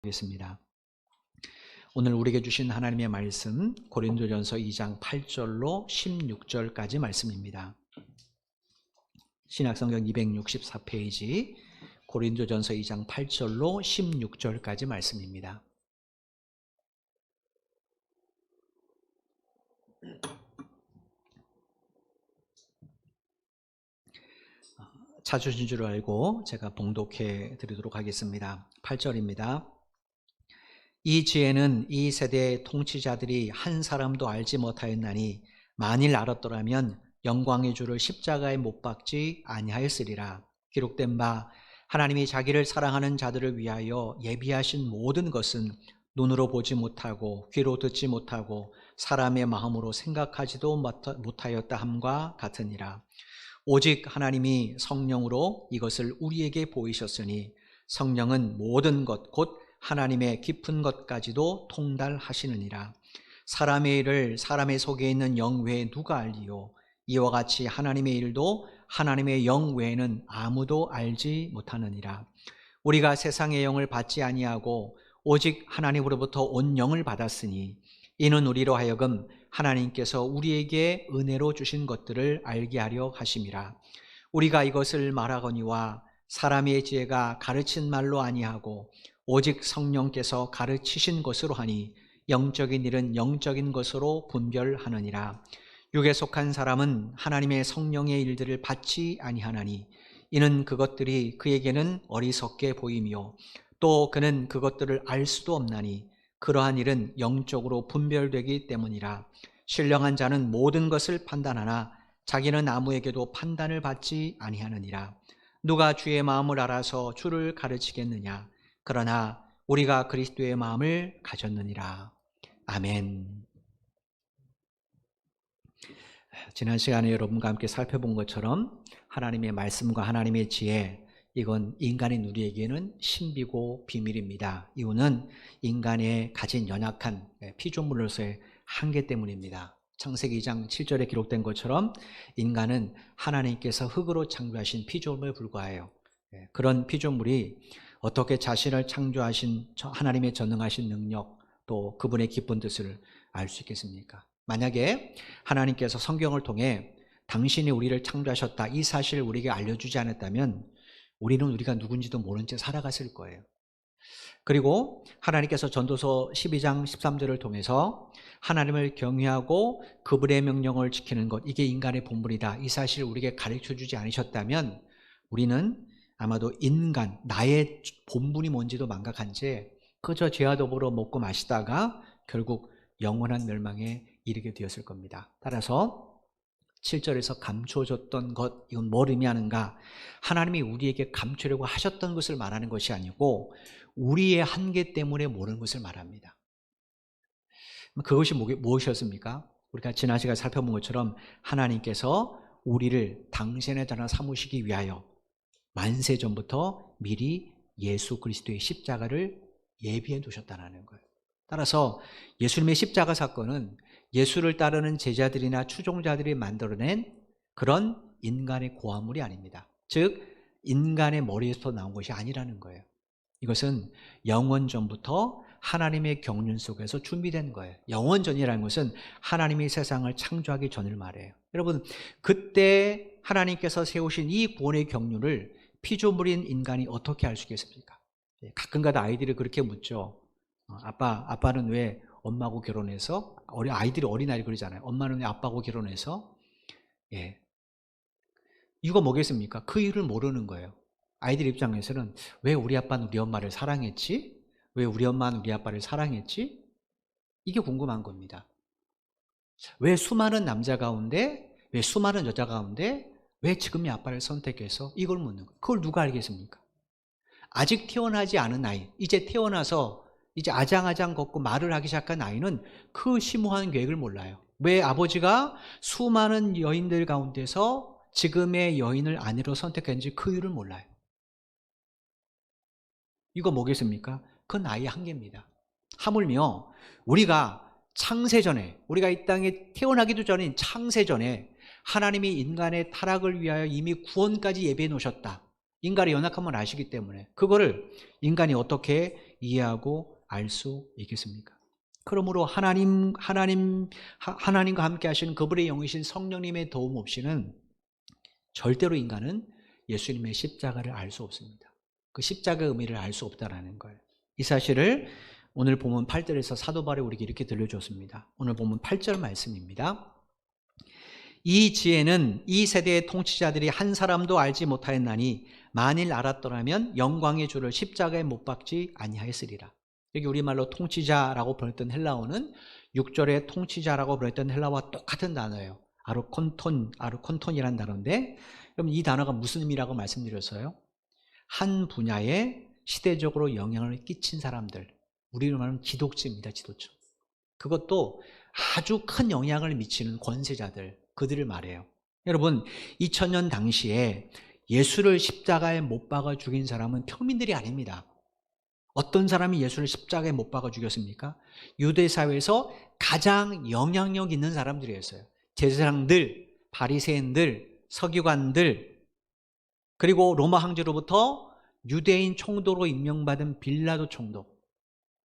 하겠습니다. 오늘 우리에게 주신 하나님의 말씀 고린도전서 2장 8절로 16절까지 말씀입니다. 신약성경 264페이지 고린도전서 2장 8절로 16절까지 말씀입니다. 찾으신 줄 알고 제가 봉독해 드리도록 하겠습니다. 8절입니다. 이 지혜는 이 세대의 통치자들이 한 사람도 알지 못하였나니 만일 알았더라면 영광의 주를 십자가에 못 박지 아니하였으리라. 기록된 바 하나님이 자기를 사랑하는 자들을 위하여 예비하신 모든 것은 눈으로 보지 못하고 귀로 듣지 못하고 사람의 마음으로 생각하지도 못하였다 함과 같으니라. 오직 하나님이 성령으로 이것을 우리에게 보이셨으니 성령은 모든 것 곧 하나님의 깊은 것까지도 통달하시느니라. 사람의 일을 사람의 속에 있는 영 외에 누가 알리요? 이와 같이 하나님의 일도 하나님의 영 외에는 아무도 알지 못하느니라. 우리가 세상의 영을 받지 아니하고 오직 하나님으로부터 온 영을 받았으니 이는 우리로 하여금 하나님께서 우리에게 은혜로 주신 것들을 알게 하려 하심이라. 우리가 이것을 말하거니와 사람의 지혜가 가르친 말로 아니하고 오직 성령께서 가르치신 것으로 하니 영적인 일은 영적인 것으로 분별하느니라. 육에 속한 사람은 하나님의 성령의 일들을 받지 아니하나니 이는 그것들이 그에게는 어리석게 보이며 또 그는 그것들을 알 수도 없나니 그러한 일은 영적으로 분별되기 때문이라. 신령한 자는 모든 것을 판단하나 자기는 아무에게도 판단을 받지 아니하느니라. 누가 주의 마음을 알아서 주를 가르치겠느냐? 그러나 우리가 그리스도의 마음을 가졌느니라. 아멘. 지난 시간에 여러분과 함께 살펴본 것처럼 하나님의 말씀과 하나님의 지혜, 이건 인간의 누리에게는 신비고 비밀입니다. 이유는 인간의 가진 연약한 피조물로서의 한계 때문입니다. 창세기 2장 7절에 기록된 것처럼 인간은 하나님께서 흙으로 창조하신 피조물에 불과해요. 그런 피조물이 어떻게 자신을 창조하신 하나님의 전능하신 능력, 또 그분의 깊은 뜻을 알 수 있겠습니까? 만약에 하나님께서 성경을 통해 당신이 우리를 창조하셨다, 이 사실을 우리에게 알려주지 않았다면 우리는 우리가 누군지도 모른 채 살아갔을 거예요. 그리고 하나님께서 전도서 12장 13절을 통해서 하나님을 경외하고 그분의 명령을 지키는 것, 이게 인간의 본분이다, 이 사실을 우리에게 가르쳐주지 않으셨다면 우리는 아마도 인간, 나의 본분이 뭔지도 망각한 채 그저 죄와 더불어 먹고 마시다가 결국 영원한 멸망에 이르게 되었을 겁니다. 따라서 7절에서 감춰졌던 것, 이건 뭘 의미하는가? 하나님이 우리에게 감추려고 하셨던 것을 말하는 것이 아니고 우리의 한계 때문에 모르는 것을 말합니다. 그것이 무엇이었습니까? 우리가 지난 시간에 살펴본 것처럼 하나님께서 우리를 당신의 자녀 삼으시기 위하여 만세 전부터 미리 예수 그리스도의 십자가를 예비해 두셨다는 거예요. 따라서 예수님의 십자가 사건은 예수를 따르는 제자들이나 추종자들이 만들어낸 그런 인간의 고아물이 아닙니다. 즉 인간의 머리에서 나온 것이 아니라는 거예요. 이것은 영원전부터 하나님의 경륜 속에서 준비된 거예요. 영원전이라는 것은 하나님이 세상을 창조하기 전을 말해요. 여러분, 그때 하나님께서 세우신 이 구원의 경륜을 피조물인 인간이 어떻게 알 수 있겠습니까? 가끔가다 아이들이 그렇게 묻죠. 아빠는 왜 엄마하고 결혼해서? 아이들이 어린아이 그러잖아요. 엄마는 왜 아빠하고 결혼해서? 이유가 뭐겠습니까? 그 이유를 모르는 거예요. 아이들 입장에서는 왜 우리 아빠는 우리 엄마를 사랑했지? 왜 우리 엄마는 우리 아빠를 사랑했지? 이게 궁금한 겁니다. 왜 수많은 남자 가운데, 왜 수많은 여자 가운데 왜 지금의 아빠를 선택해서 이걸 묻는 거예요. 그걸 누가 알겠습니까? 아직 태어나지 않은 아이, 이제 태어나서 이제 아장아장 걷고 말을 하기 시작한 아이는 그 심오한 계획을 몰라요. 왜 아버지가 수많은 여인들 가운데서 지금의 여인을 아내로 선택했는지 그 이유를 몰라요. 이거 뭐겠습니까? 그건 나의 한계입니다. 하물며 우리가 창세전에, 우리가 이 땅에 태어나기도 전인 창세전에 하나님이 인간의 타락을 위하여 이미 구원까지 예비해 놓으셨다. 인간의 연약함을 아시기 때문에 그거를 인간이 어떻게 이해하고 알 수 있겠습니까? 그러므로 하나님과 함께 하시는 그분의 영이신 성령님의 도움 없이는 절대로 인간은 예수님의 십자가를 알 수 없습니다. 그 십자가의 의미를 알 수 없다라는 거예요. 이 사실을 오늘 본문 8절에서 사도 바울이 우리에게 이렇게 들려줬습니다. 오늘 본문 8절 말씀입니다. 이 지혜는 이 세대의 통치자들이 한 사람도 알지 못하였나니 만일 알았더라면 영광의 주를 십자가에 못 박지 아니하였으리라. 여기 우리말로 통치자라고 번역된 헬라어는 6절의 통치자라고 번역된 헬라어와 똑같은 단어예요. 아르콘톤이라는 단어인데, 그럼 이 단어가 무슨 의미라고 말씀드렸어요? 한 분야에 시대적으로 영향을 끼친 사람들, 우리로 말하면 지도층입니다. 지도층. 그것도 아주 큰 영향을 미치는 권세자들, 그들을 말해요. 여러분, 2000년 당시에 예수를 십자가에 못 박아 죽인 사람은 평민들이 아닙니다. 어떤 사람이 예수를 십자가에 못 박아 죽였습니까? 유대 사회에서 가장 영향력 있는 사람들이었어요. 제사장들, 바리새인들, 서기관들, 그리고 로마 황제로부터 유대인 총독으로 임명받은 빌라도 총독.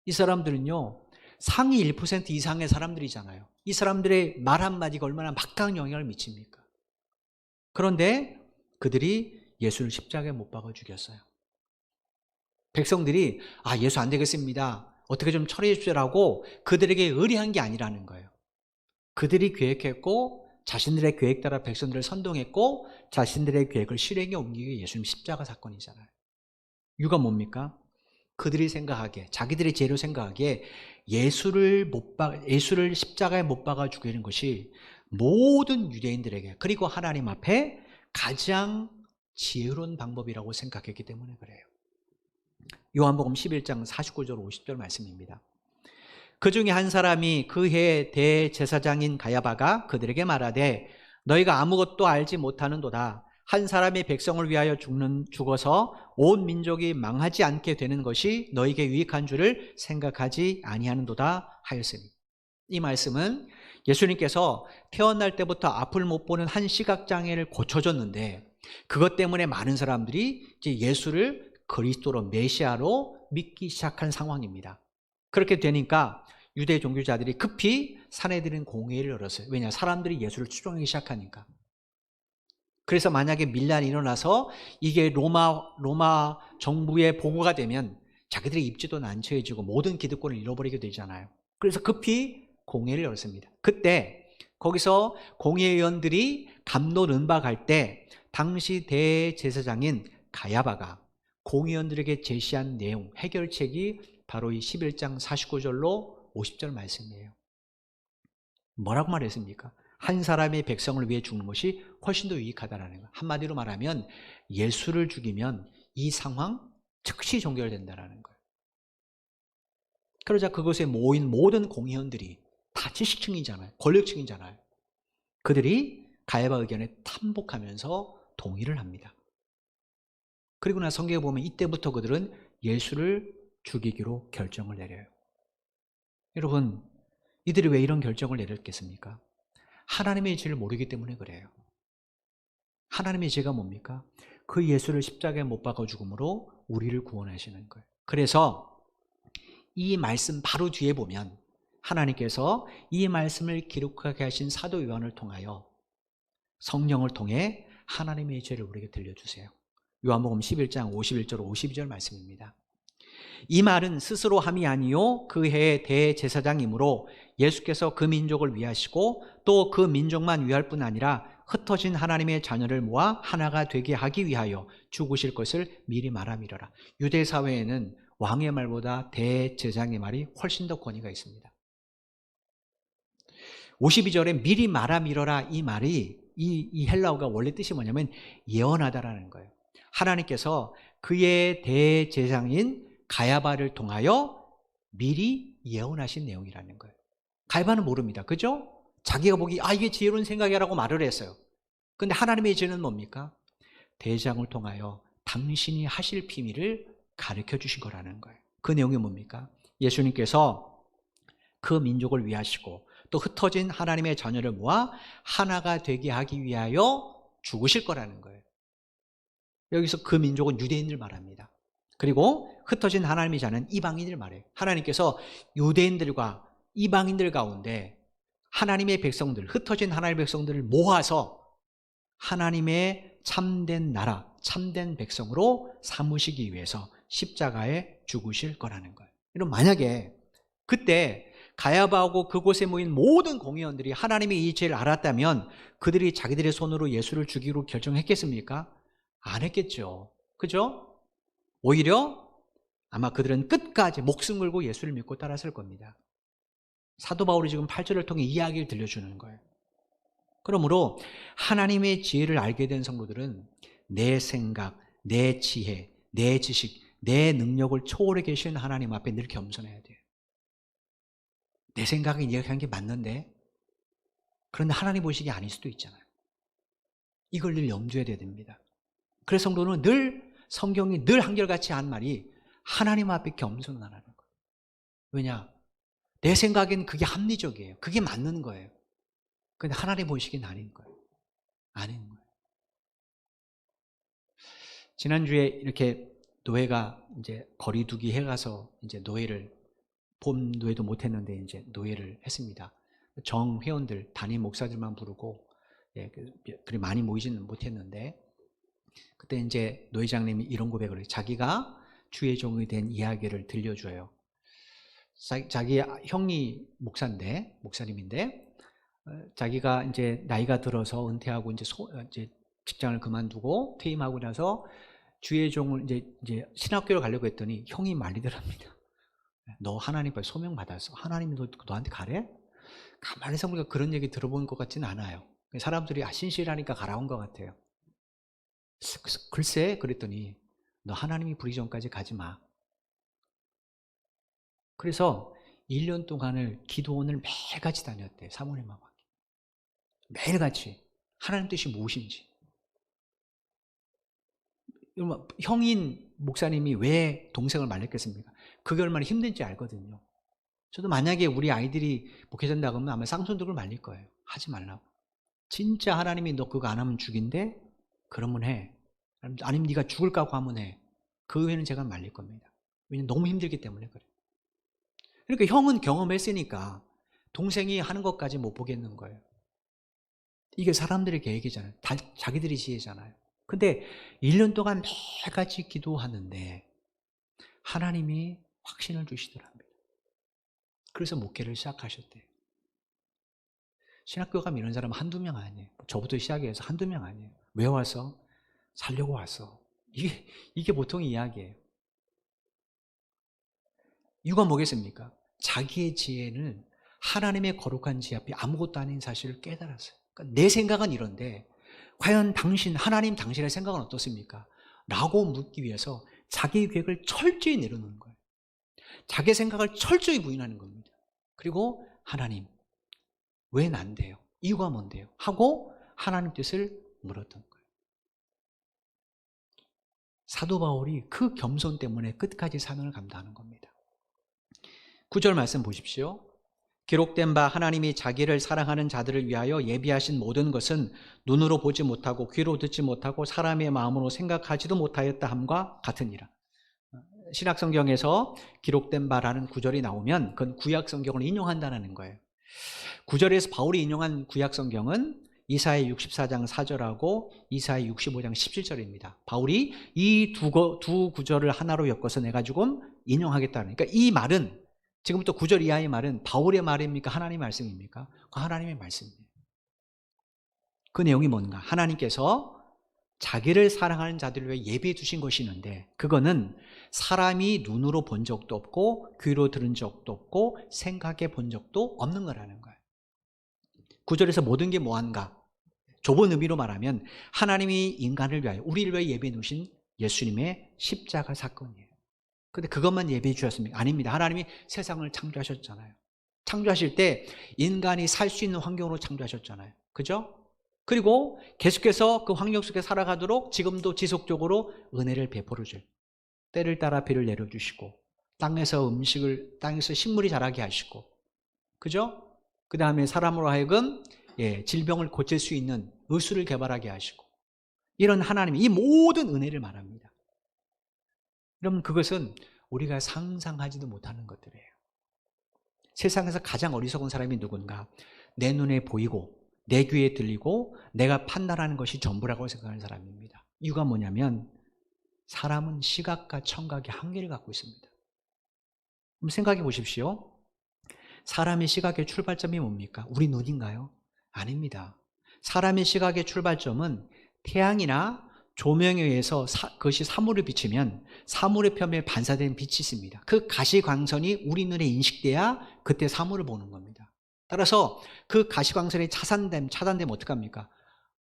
이 사람들은요, 상위 1% 이상의 사람들이잖아요. 이 사람들의 말 한마디가 얼마나 막강한 영향을 미칩니까? 그런데 그들이 예수를 십자가에 못 박아 죽였어요. 백성들이 예수 안 되겠습니다, 어떻게 좀 처리해 주시라고 그들에게 의뢰한 게 아니라는 거예요. 그들이 계획했고 자신들의 계획 따라 백성들을 선동했고 자신들의 계획을 실행에 옮기기 위해 예수님 십자가 사건이잖아요. 이유가 뭡니까? 그들이 생각하기에, 자기들의 죄로 생각하기에 예수를 십자가에 못 박아 죽이는 것이 모든 유대인들에게, 그리고 하나님 앞에 가장 지혜로운 방법이라고 생각했기 때문에 그래요. 요한복음 11장 49절 50절 말씀입니다. 그 중에 한 사람이 그 해의 대제사장인 가야바가 그들에게 말하되 너희가 아무것도 알지 못하는도다. 한 사람의 백성을 위하여 죽어서 온 민족이 망하지 않게 되는 것이 너희에게 유익한 줄을 생각하지 아니하는도다 하였으니. 이 말씀은 예수님께서 태어날 때부터 앞을 못 보는 한 시각장애를 고쳐줬는데, 그것 때문에 많은 사람들이 이제 예수를 그리스도로, 메시아로 믿기 시작한 상황입니다. 그렇게 되니까 유대 종교자들이 급히 사내들인 공회를 열었어요. 왜냐? 사람들이 예수를 추종하기 시작하니까. 그래서 만약에 밀란이 일어나서 이게 로마 정부에 보고가 되면 자기들의 입지도 난처해지고 모든 기득권을 잃어버리게 되잖아요. 그래서 급히 공회를 열었습니다. 그때 거기서 공회의원들이 감론은박할 때 당시 대제사장인 가야바가 공회의원들에게 제시한 내용, 해결책이 바로 이 11장 49절로 50절 말씀이에요. 뭐라고 말했습니까? 한 사람의 백성을 위해 죽는 것이 훨씬 더 유익하다는 거. 한마디로 말하면 예수를 죽이면 이 상황 즉시 종결된다는 거예요. 그러자 그것에 모인 모든 공회의원들이 다 지식층이잖아요. 권력층이잖아요. 그들이 가야바 의견에 탐복하면서 동의를 합니다. 그리고 나 성경에 보면 이때부터 그들은 예수를 죽이기로 결정을 내려요. 여러분, 이들이 왜 이런 결정을 내렸겠습니까? 하나님의 죄를 모르기 때문에 그래요. 하나님의 죄가 뭡니까? 그 예수를 십자가에 못 박아 죽음으로 우리를 구원하시는 거예요. 그래서 이 말씀 바로 뒤에 보면 하나님께서 이 말씀을 기록하게 하신 사도 요한을 통하여 성령을 통해 하나님의 죄를 우리에게 들려주세요. 요한복음 11장 51절 52절 말씀입니다. 이 말은 스스로 함이 아니요 그 해의 대제사장이므로 예수께서 그 민족을 위하시고 또 그 민족만 위할 뿐 아니라 흩어진 하나님의 자녀를 모아 하나가 되게 하기 위하여 죽으실 것을 미리 말함이러라. 유대 사회에는 왕의 말보다 대제사장의 말이 훨씬 더 권위가 있습니다. 52절에 미리 말함이러라, 이 말이 이 헬라어가 원래 뜻이 뭐냐면 예언하다라는 거예요. 하나님께서 그의 대제사장인 가야바를 통하여 미리 예언하신 내용이라는 거예요. 가야바는 모릅니다. 그죠? 자기가 보기 이게 지혜로운 생각이라고 말을 했어요. 근데 하나님의 죄는 뭡니까? 대제사장을 통하여 당신이 하실 비밀을 가르쳐 주신 거라는 거예요. 그 내용이 뭡니까? 예수님께서 그 민족을 위하시고 또 흩어진 하나님의 자녀를 모아 하나가 되게 하기 위하여 죽으실 거라는 거예요. 여기서 그 민족은 유대인들 말합니다. 그리고 흩어진 하나님의 자는 이방인을 말해요. 하나님께서 유대인들과 이방인들 가운데 하나님의 백성들, 흩어진 하나님의 백성들을 모아서 하나님의 참된 나라, 참된 백성으로 삼으시기 위해서 십자가에 죽으실 거라는 거예요. 그럼 만약에 그때 가야바하고 그곳에 모인 모든 공회원들이 하나님의 이 죄를 알았다면 그들이 자기들의 손으로 예수를 죽이기로 결정했겠습니까? 안 했겠죠. 그죠? 오히려 아마 그들은 끝까지 목숨 걸고 예수를 믿고 따랐을 겁니다. 사도 바울이 지금 8절을 통해 이야기를 들려주는 거예요. 그러므로 하나님의 지혜를 알게 된 성도들은 내 생각, 내 지혜, 내 지식, 내 능력을 초월해 계신 하나님 앞에 늘 겸손해야 돼요. 내 생각에 이야기한 게 맞는데, 그런데 하나님 보시기에 아닐 수도 있잖아요. 이걸 늘 염두에 둬야 됩니다. 그래서 성도는 늘 성경이 늘 한결같이 한 말이 하나님 앞에 겸손하라는 거예요. 왜냐? 내 생각엔 그게 합리적이에요. 그게 맞는 거예요. 그런데 하나님 보시기엔 아닌 거예요. 아닌 거예요. 지난주에 이렇게 노예가 이제 거리두기 해가서 이제 노예를 봄 노예도 못했는데 이제 노예를 했습니다. 정 회원들 담임 목사들만 부르고 그리 많이 모이지는 못했는데 그때 이제 노회장님이 이런 고백을 해요. 자기가 주의 종이 된 이야기를 들려줘요. 자기 형이 목사님인데 자기가 이제 나이가 들어서 은퇴하고 이제 직장을 그만두고 퇴임하고 나서 주의 종을 이제 신학교를 가려고 했더니 형이 말리더랍니다. 너 하나님 앞에 소명 받았어. 하나님이 너한테 가래? 가만히 생각해보니까 그런 얘기 들어본 것 같지는 않아요. 사람들이 신실하니까 가라온 것 같아요. 글쎄 그랬더니 너 하나님이 부르기 전까지 가지 마. 그래서 1년 동안을 기도원을 매일같이 다녔대요. 사모님하고 매일같이 하나님 뜻이 무엇인지. 형인 목사님이 왜 동생을 말렸겠습니까? 그게 얼마나 힘든지 알거든요. 저도 만약에 우리 아이들이 목회된다고 하면 아마 쌍손들을 말릴 거예요. 하지 말라고. 진짜 하나님이 너 그거 안 하면 죽인대? 그러면 해. 아니면 네가 죽을 까고 하면 해. 그 외에는 제가 말릴 겁니다. 왜냐면 너무 힘들기 때문에 그래요. 그러니까 형은 경험했으니까 동생이 하는 것까지 못 보겠는 거예요. 이게 사람들의 계획이잖아요. 다 자기들의 지혜잖아요. 근데 1년 동안 매일같이 기도하는데 하나님이 확신을 주시더랍니다. 그래서 목회를 시작하셨대요. 신학교 가면 이런 사람 한두 명 아니에요. 저부터 시작해서 한두 명 아니에요. 왜 와서? 살려고 왔어. 이게 보통 이야기예요. 이유가 뭐겠습니까? 자기의 지혜는 하나님의 거룩한 지혜 앞에 아무것도 아닌 사실을 깨달았어요. 그러니까 내 생각은 이런데 과연 하나님 당신의 생각은 어떻습니까? 라고 묻기 위해서 자기 계획을 철저히 내려놓는 거예요. 자기 생각을 철저히 부인하는 겁니다. 그리고 하나님, 왜 난데요? 이유가 뭔데요? 하고 하나님 뜻을 물었던 거예요. 사도 바울이 그 겸손 때문에 끝까지 사명을 감당하는 겁니다. 9절 말씀 보십시오. 기록된 바 하나님이 자기를 사랑하는 자들을 위하여 예비하신 모든 것은 눈으로 보지 못하고 귀로 듣지 못하고 사람의 마음으로 생각하지도 못하였다 함과 같으니라. 신약성경에서 기록된 바라는 구절이 나오면 그건 구약성경을 인용한다는 거예요. 9절에서 바울이 인용한 구약성경은 이사야 64장 4절하고 이사야 65장 17절입니다. 바울이 이 두 구절을 하나로 엮어서 내가지고 인용하겠다는, 그러니까 이 말은 지금부터 9절 이하의 말은 바울의 말입니까? 하나님의 말씀입니까? 그 하나님의 말씀이에요. 그 내용이 뭔가? 하나님께서 자기를 사랑하는 자들을 위해 예비해 두신 것이 있는데 그거는 사람이 눈으로 본 적도 없고 귀로 들은 적도 없고 생각해 본 적도 없는 거라는 거예요. 9절에서 모든 게 뭐한가? 좁은 의미로 말하면 하나님이 인간을 위하여 우리를 위해 예비해 놓으신 예수님의 십자가 사건이에요. 근데 그것만 예비해 주셨습니까? 아닙니다. 하나님이 세상을 창조하셨잖아요. 창조하실 때 인간이 살 수 있는 환경으로 창조하셨잖아요. 그죠? 그리고 계속해서 그 환경 속에 살아가도록 지금도 지속적으로 은혜를 베풀어 줘요. 때를 따라 비를 내려주시고 땅에서 식물이 자라게 하시고, 그죠? 그 다음에 사람으로 하여금 질병을 고칠 수 있는 의술을 개발하게 하시고, 이런 하나님이 이 모든 은혜를 말합니다. 여러분, 그것은 우리가 상상하지도 못하는 것들이에요. 세상에서 가장 어리석은 사람이 누군가? 내 눈에 보이고 내 귀에 들리고 내가 판단하는 것이 전부라고 생각하는 사람입니다. 이유가 뭐냐면 사람은 시각과 청각의 한계를 갖고 있습니다. 그럼 생각해 보십시오. 사람의 시각의 출발점이 뭡니까? 우리 눈인가요? 아닙니다. 사람의 시각의 출발점은 태양이나 조명에 의해서 그것이 사물을 비치면 사물의 표면에 반사된 빛이 있습니다. 그 가시광선이 우리 눈에 인식돼야 그때 사물을 보는 겁니다. 따라서 그 가시광선이 차단되면 어떡합니까?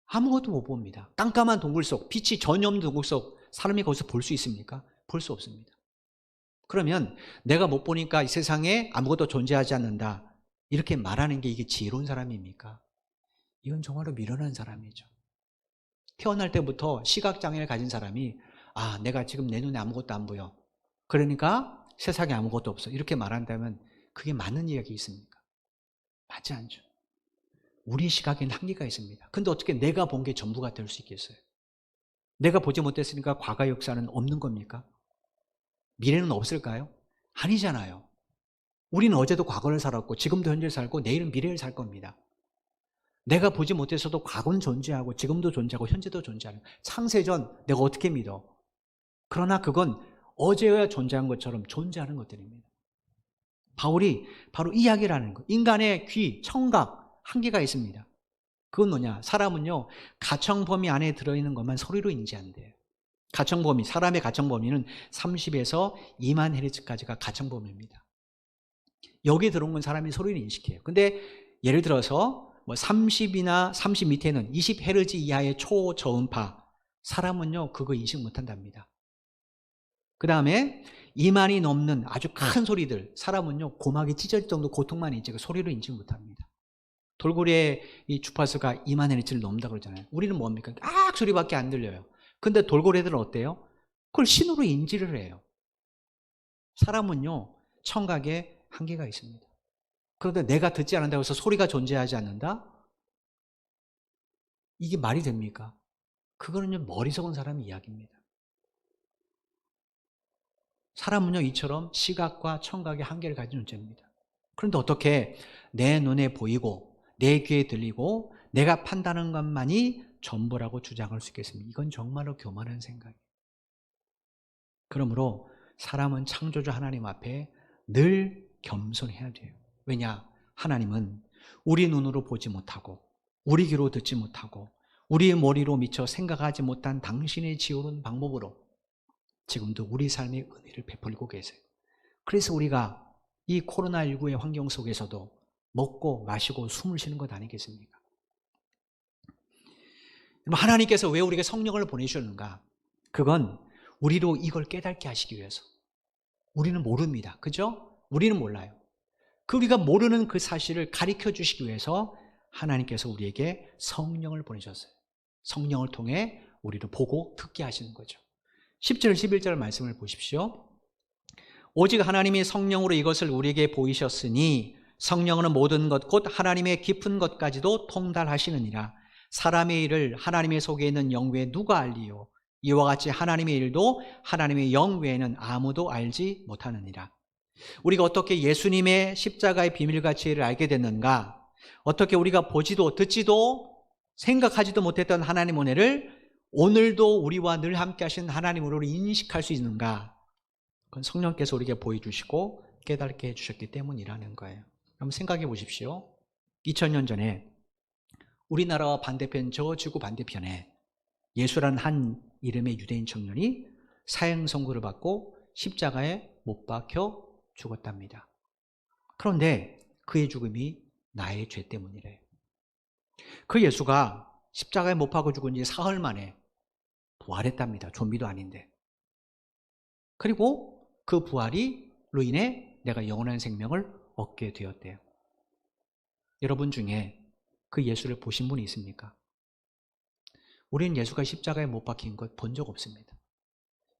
아무것도 못 봅니다. 깜깜한 동굴 속, 빛이 전혀 없는 동굴 속 사람이 거기서 볼 수 있습니까? 볼 수 없습니다. 그러면 내가 못 보니까 이 세상에 아무것도 존재하지 않는다, 이렇게 말하는 게 이게 지혜로운 사람입니까? 이건 정말로 미련한 사람이죠. 태어날 때부터 시각장애를 가진 사람이 내가 지금 내 눈에 아무것도 안 보여, 그러니까 세상에 아무것도 없어, 이렇게 말한다면 그게 맞는 이야기 있습니까? 맞지 않죠. 우리 시각에는 한계가 있습니다. 근데 어떻게 내가 본 게 전부가 될 수 있겠어요? 내가 보지 못했으니까 과거 역사는 없는 겁니까? 미래는 없을까요? 아니잖아요. 우리는 어제도 과거를 살았고 지금도 현재를 살고 내일은 미래를 살 겁니다. 내가 보지 못해서도 과거는 존재하고 지금도 존재하고 현재도 존재하는 창세전 내가 어떻게 믿어? 그러나 그건 어제야 존재한 것처럼 존재하는 것들입니다. 바울이 바로 이 이야기를 하는 거예요. 인간의 귀, 청각, 한계가 있습니다. 그건 뭐냐? 사람은요, 가청 범위 안에 들어있는 것만 소리로 인지한대요. 가청 범위, 사람의 가청 범위는 30에서 2만 헤르츠까지가 가청 범위입니다. 여기에 들어온 건 사람이 소리를 인식해요. 근데 예를 들어서 30이나 30 밑에는 20헤르츠 이하의 초저음파, 사람은요 그거 인식 못한답니다. 그 다음에 2만이 넘는 아주 큰 소리들, 사람은요 고막이 찢어질 정도 고통만 인지 소리로 인식 못합니다. 돌고래의 이 주파수가 2만 헤르츠를 넘는다 그러잖아요. 우리는 뭡니까? 악 소리밖에 안 들려요. 근데 돌고래들은 어때요? 그걸 신호로 인지를 해요. 사람은요 청각에 한계가 있습니다. 그런데 내가 듣지 않는다고 해서 소리가 존재하지 않는다? 이게 말이 됩니까? 그거는요 머리속은 사람의 이야기입니다. 사람은요 이처럼 시각과 청각의 한계를 가진 존재입니다. 그런데 어떻게 내 눈에 보이고 내 귀에 들리고 내가 판단하는 것만이 전부라고 주장할 수 있겠습니까? 이건 정말로 교만한 생각이에요. 그러므로 사람은 창조주 하나님 앞에 늘 겸손해야 돼요. 왜냐? 하나님은 우리 눈으로 보지 못하고 우리 귀로 듣지 못하고 우리의 머리로 미처 생각하지 못한 당신의 지혜로운 방법으로 지금도 우리 삶의 은혜를 베풀고 계세요. 그래서 우리가 이 코로나19의 환경 속에서도 먹고 마시고 숨을 쉬는 것 아니겠습니까? 하나님께서 왜 우리에게 성령을 보내주셨는가? 그건 우리로 이걸 깨닫게 하시기 위해서. 우리는 모릅니다. 그죠? 우리는 몰라요. 우리가 모르는 그 사실을 가르쳐 주시기 위해서 하나님께서 우리에게 성령을 보내셨어요. 성령을 통해 우리를 보고 듣게 하시는 거죠. 10절 11절 말씀을 보십시오. 오직 하나님이 성령으로 이것을 우리에게 보이셨으니 성령은 모든 것 곧 하나님의 깊은 것까지도 통달하시느니라. 사람의 일을 하나님의 속에 있는 영 외에 누가 알리요? 이와 같이 하나님의 일도 하나님의 영 외에는 아무도 알지 못하느니라. 우리가 어떻게 예수님의 십자가의 비밀과 지혜를 알게 됐는가? 어떻게 우리가 보지도 듣지도 생각하지도 못했던 하나님 은혜를 오늘도 우리와 늘 함께 하신 하나님으로 인식할 수 있는가? 그건 성령께서 우리에게 보여주시고 깨닫게 해주셨기 때문이라는 거예요. 한번 생각해 보십시오. 2000년 전에 우리나라와 반대편 저 지구 반대편에 예수라는 한 이름의 유대인 청년이 사형 선고를 받고 십자가에 못 박혀 죽었답니다. 그런데 그의 죽음이 나의 죄 때문이래요. 그 예수가 십자가에 못 박혀 죽은 지 사흘 만에 부활했답니다. 좀비도 아닌데. 그리고 그 부활로 인해 내가 영원한 생명을 얻게 되었대요. 여러분 중에 그 예수를 보신 분이 있습니까? 우리는 예수가 십자가에 못 박힌 것 본 적 없습니다.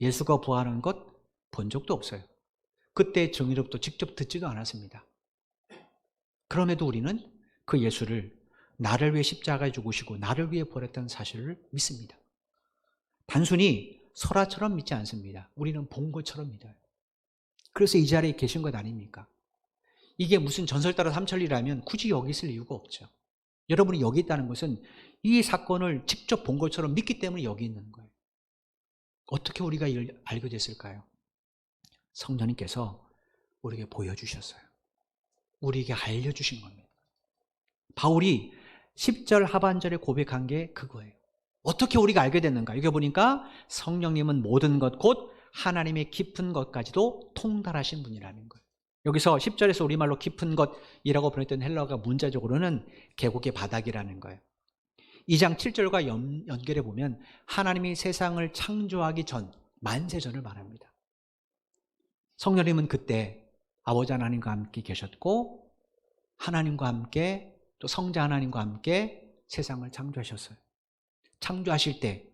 예수가 부활한 것 본 적도 없어요. 그때 정의롭도 직접 듣지도 않았습니다. 그럼에도 우리는 그 예수를 나를 위해 십자가에 죽으시고 나를 위해 부활했다는 사실을 믿습니다. 단순히 설화처럼 믿지 않습니다. 우리는 본 것처럼 믿어요. 그래서 이 자리에 계신 것 아닙니까? 이게 무슨 전설 따라 삼천리라면 굳이 여기 있을 이유가 없죠. 여러분이 여기 있다는 것은 이 사건을 직접 본 것처럼 믿기 때문에 여기 있는 거예요. 어떻게 우리가 이걸 알게 됐을까요? 성령님께서 우리에게 보여주셨어요. 우리에게 알려주신 겁니다. 바울이 10절 하반절에 고백한 게 그거예요. 어떻게 우리가 알게 됐는가? 여기 보니까 성령님은 모든 것 곧 하나님의 깊은 것까지도 통달하신 분이라는 거예요. 여기서 10절에서 우리말로 깊은 것이라고 번역된 헬라어가 문자적으로는 계곡의 바닥이라는 거예요. 2장 7절과 연결해 보면 하나님이 세상을 창조하기 전, 만세전을 말합니다. 성령님은 그때 아버지 하나님과 함께 계셨고 하나님과 함께 또 성자 하나님과 함께 세상을 창조하셨어요. 창조하실 때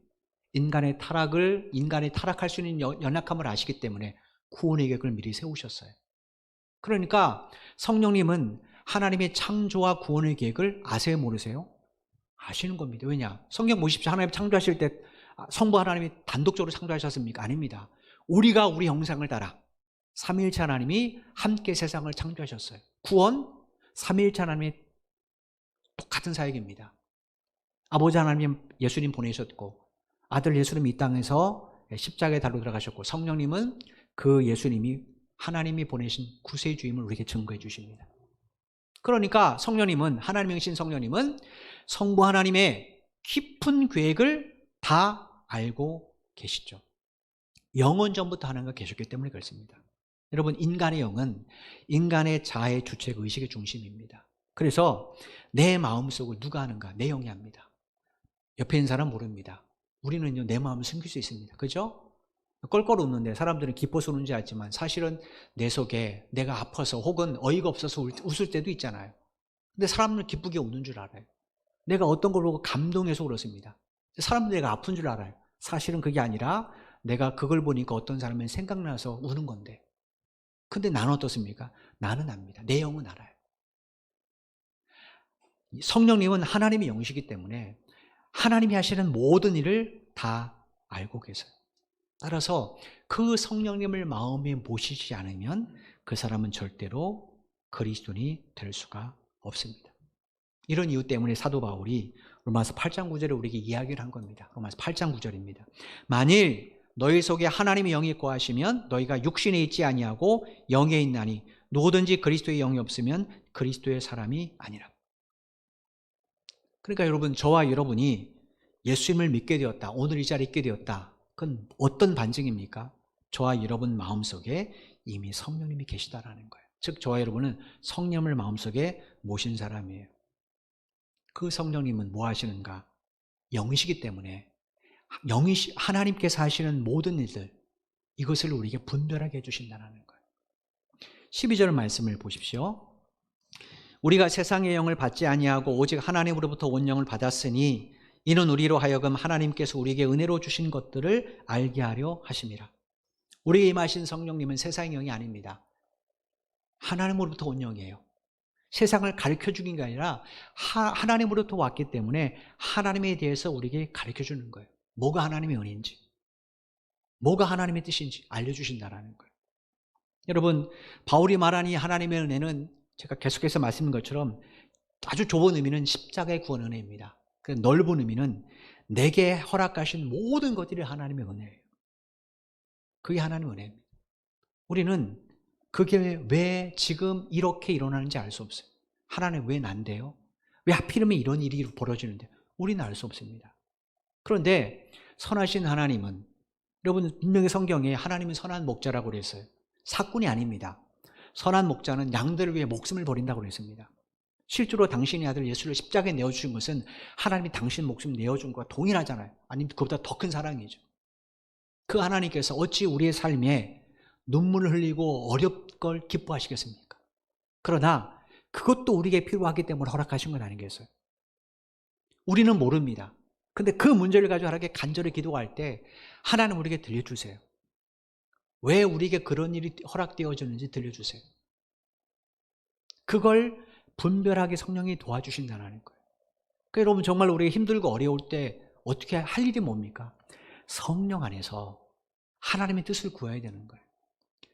인간의 타락할 수 있는 연약함을 아시기 때문에 구원의 계획을 미리 세우셨어요. 그러니까 성령님은 하나님의 창조와 구원의 계획을 아세요, 모르세요? 아시는 겁니다. 왜냐? 성경 보십시오. 하나님 창조하실 때 성부 하나님이 단독적으로 창조하셨습니까? 아닙니다. 우리가 우리 형상을 따라 삼위일체 하나님이 함께 세상을 창조하셨어요. 구원, 삼위일체 하나님의 똑같은 사역입니다. 아버지 하나님 예수님 보내셨고 아들 예수님 이 땅에서 십자가에 달로 들어가셨고 성령님은 그 예수님이 하나님이 보내신 구세주임을 우리에게 증거해 주십니다. 그러니까 성령님은 하나님이신 성령님은 성부 하나님의 깊은 계획을 다 알고 계시죠. 영원 전부터 하나님과 계셨기 때문에 그렇습니다. 여러분 인간의 영은 인간의 자아의 주체가 의식의 중심입니다. 그래서 내 마음속을 누가 하는가? 내 영이 합니다. 옆에 있는 사람 모릅니다. 우리는요 내 마음을 숨길 수 있습니다. 그죠? 껄껄 웃는데 사람들은 기뻐서 우는지 알지만 사실은 내 속에 내가 아파서 혹은 어이가 없어서 웃을 때도 있잖아요. 근데 사람들은 기쁘게 웃는 줄 알아요. 내가 어떤 걸 보고 감동해서 그렇습니다. 사람들은 내가 아픈 줄 알아요. 사실은 그게 아니라 내가 그걸 보니까 어떤 사람은 생각나서 우는 건데. 근데 나는 어떻습니까? 나는 압니다. 내 영은 알아요. 성령님은 하나님의 영이시기 때문에 하나님이 하시는 모든 일을 다 알고 계세요. 따라서 그 성령님을 마음에 모시지 않으면 그 사람은 절대로 그리스도인이 될 수가 없습니다. 이런 이유 때문에 사도 바울이 로마서 8장 9절에 우리에게 이야기를 한 겁니다. 로마서 8장 9절입니다. 만일 너희 속에 하나님의 영이 거하시면 너희가 육신에 있지 아니하고 영에 있나니 누구든지 그리스도의 영이 없으면 그리스도의 사람이 아니라. 그러니까 여러분 저와 여러분이 예수님을 믿게 되었다. 오늘 이 자리에 있게 되었다. 그건 어떤 반증입니까? 저와 여러분 마음속에 이미 성령님이 계시다라는 거예요. 즉 저와 여러분은 성령을 마음속에 모신 사람이에요. 그 성령님은 뭐 하시는가? 영이시기 때문에 하나님께서 하시는 모든 일들 이것을 우리에게 분별하게 해주신다는 거예요. 12절 말씀을 보십시오. 우리가 세상의 영을 받지 아니하고 오직 하나님으로부터 온 영을 받았으니 이는 우리로 하여금 하나님께서 우리에게 은혜로 주신 것들을 알게 하려 하심이라. 우리에게 임하신 성령님은 세상의 영이 아닙니다. 하나님으로부터 온 영이에요. 세상을 가르쳐 주는 게 아니라 하나님으로부터 왔기 때문에 하나님에 대해서 우리에게 가르쳐 주는 거예요. 뭐가 하나님의 은혜인지, 뭐가 하나님의 뜻인지 알려주신다는 거예요. 여러분 바울이 말한 이 하나님의 은혜는 제가 계속해서 말씀드린 것처럼 아주 좁은 의미는 십자가의 구원 은혜입니다. 그 넓은 의미는 내게 허락하신 모든 것들이 하나님의 은혜예요. 그게 하나님의 은혜입니다. 우리는 그게 왜 지금 이렇게 일어나는지 알 수 없어요. 하나님 왜 난데요? 왜 하필이면 이런 일이 벌어지는데? 우리는 알 수 없습니다. 그런데 선하신 하나님은 여러분 분명히 성경에 하나님은 선한 목자라고 그랬어요. 사꾼이 아닙니다. 선한 목자는 양들을 위해 목숨을 버린다고 그랬습니다. 실제로 당신의 아들 예수를 십자가에 내어주신 것은 하나님이 당신 목숨 내어준 것과 동일하잖아요. 아니면 그보다 더 큰 사랑이죠. 그 하나님께서 어찌 우리의 삶에 눈물을 흘리고 어렵걸 기뻐하시겠습니까? 그러나 그것도 우리에게 필요하기 때문에 허락하신 건 아니겠어요? 우리는 모릅니다. 근데 그 문제를 가지고 하나님께 간절히 기도할 때 하나님 우리에게 들려주세요. 왜 우리에게 그런 일이 허락되어졌는지 들려주세요. 그걸 분별하게 성령이 도와주신다는 거예요. 그러니까 여러분 정말 우리가 힘들고 어려울 때 어떻게 할 일이 뭡니까? 성령 안에서 하나님의 뜻을 구해야 되는 거예요.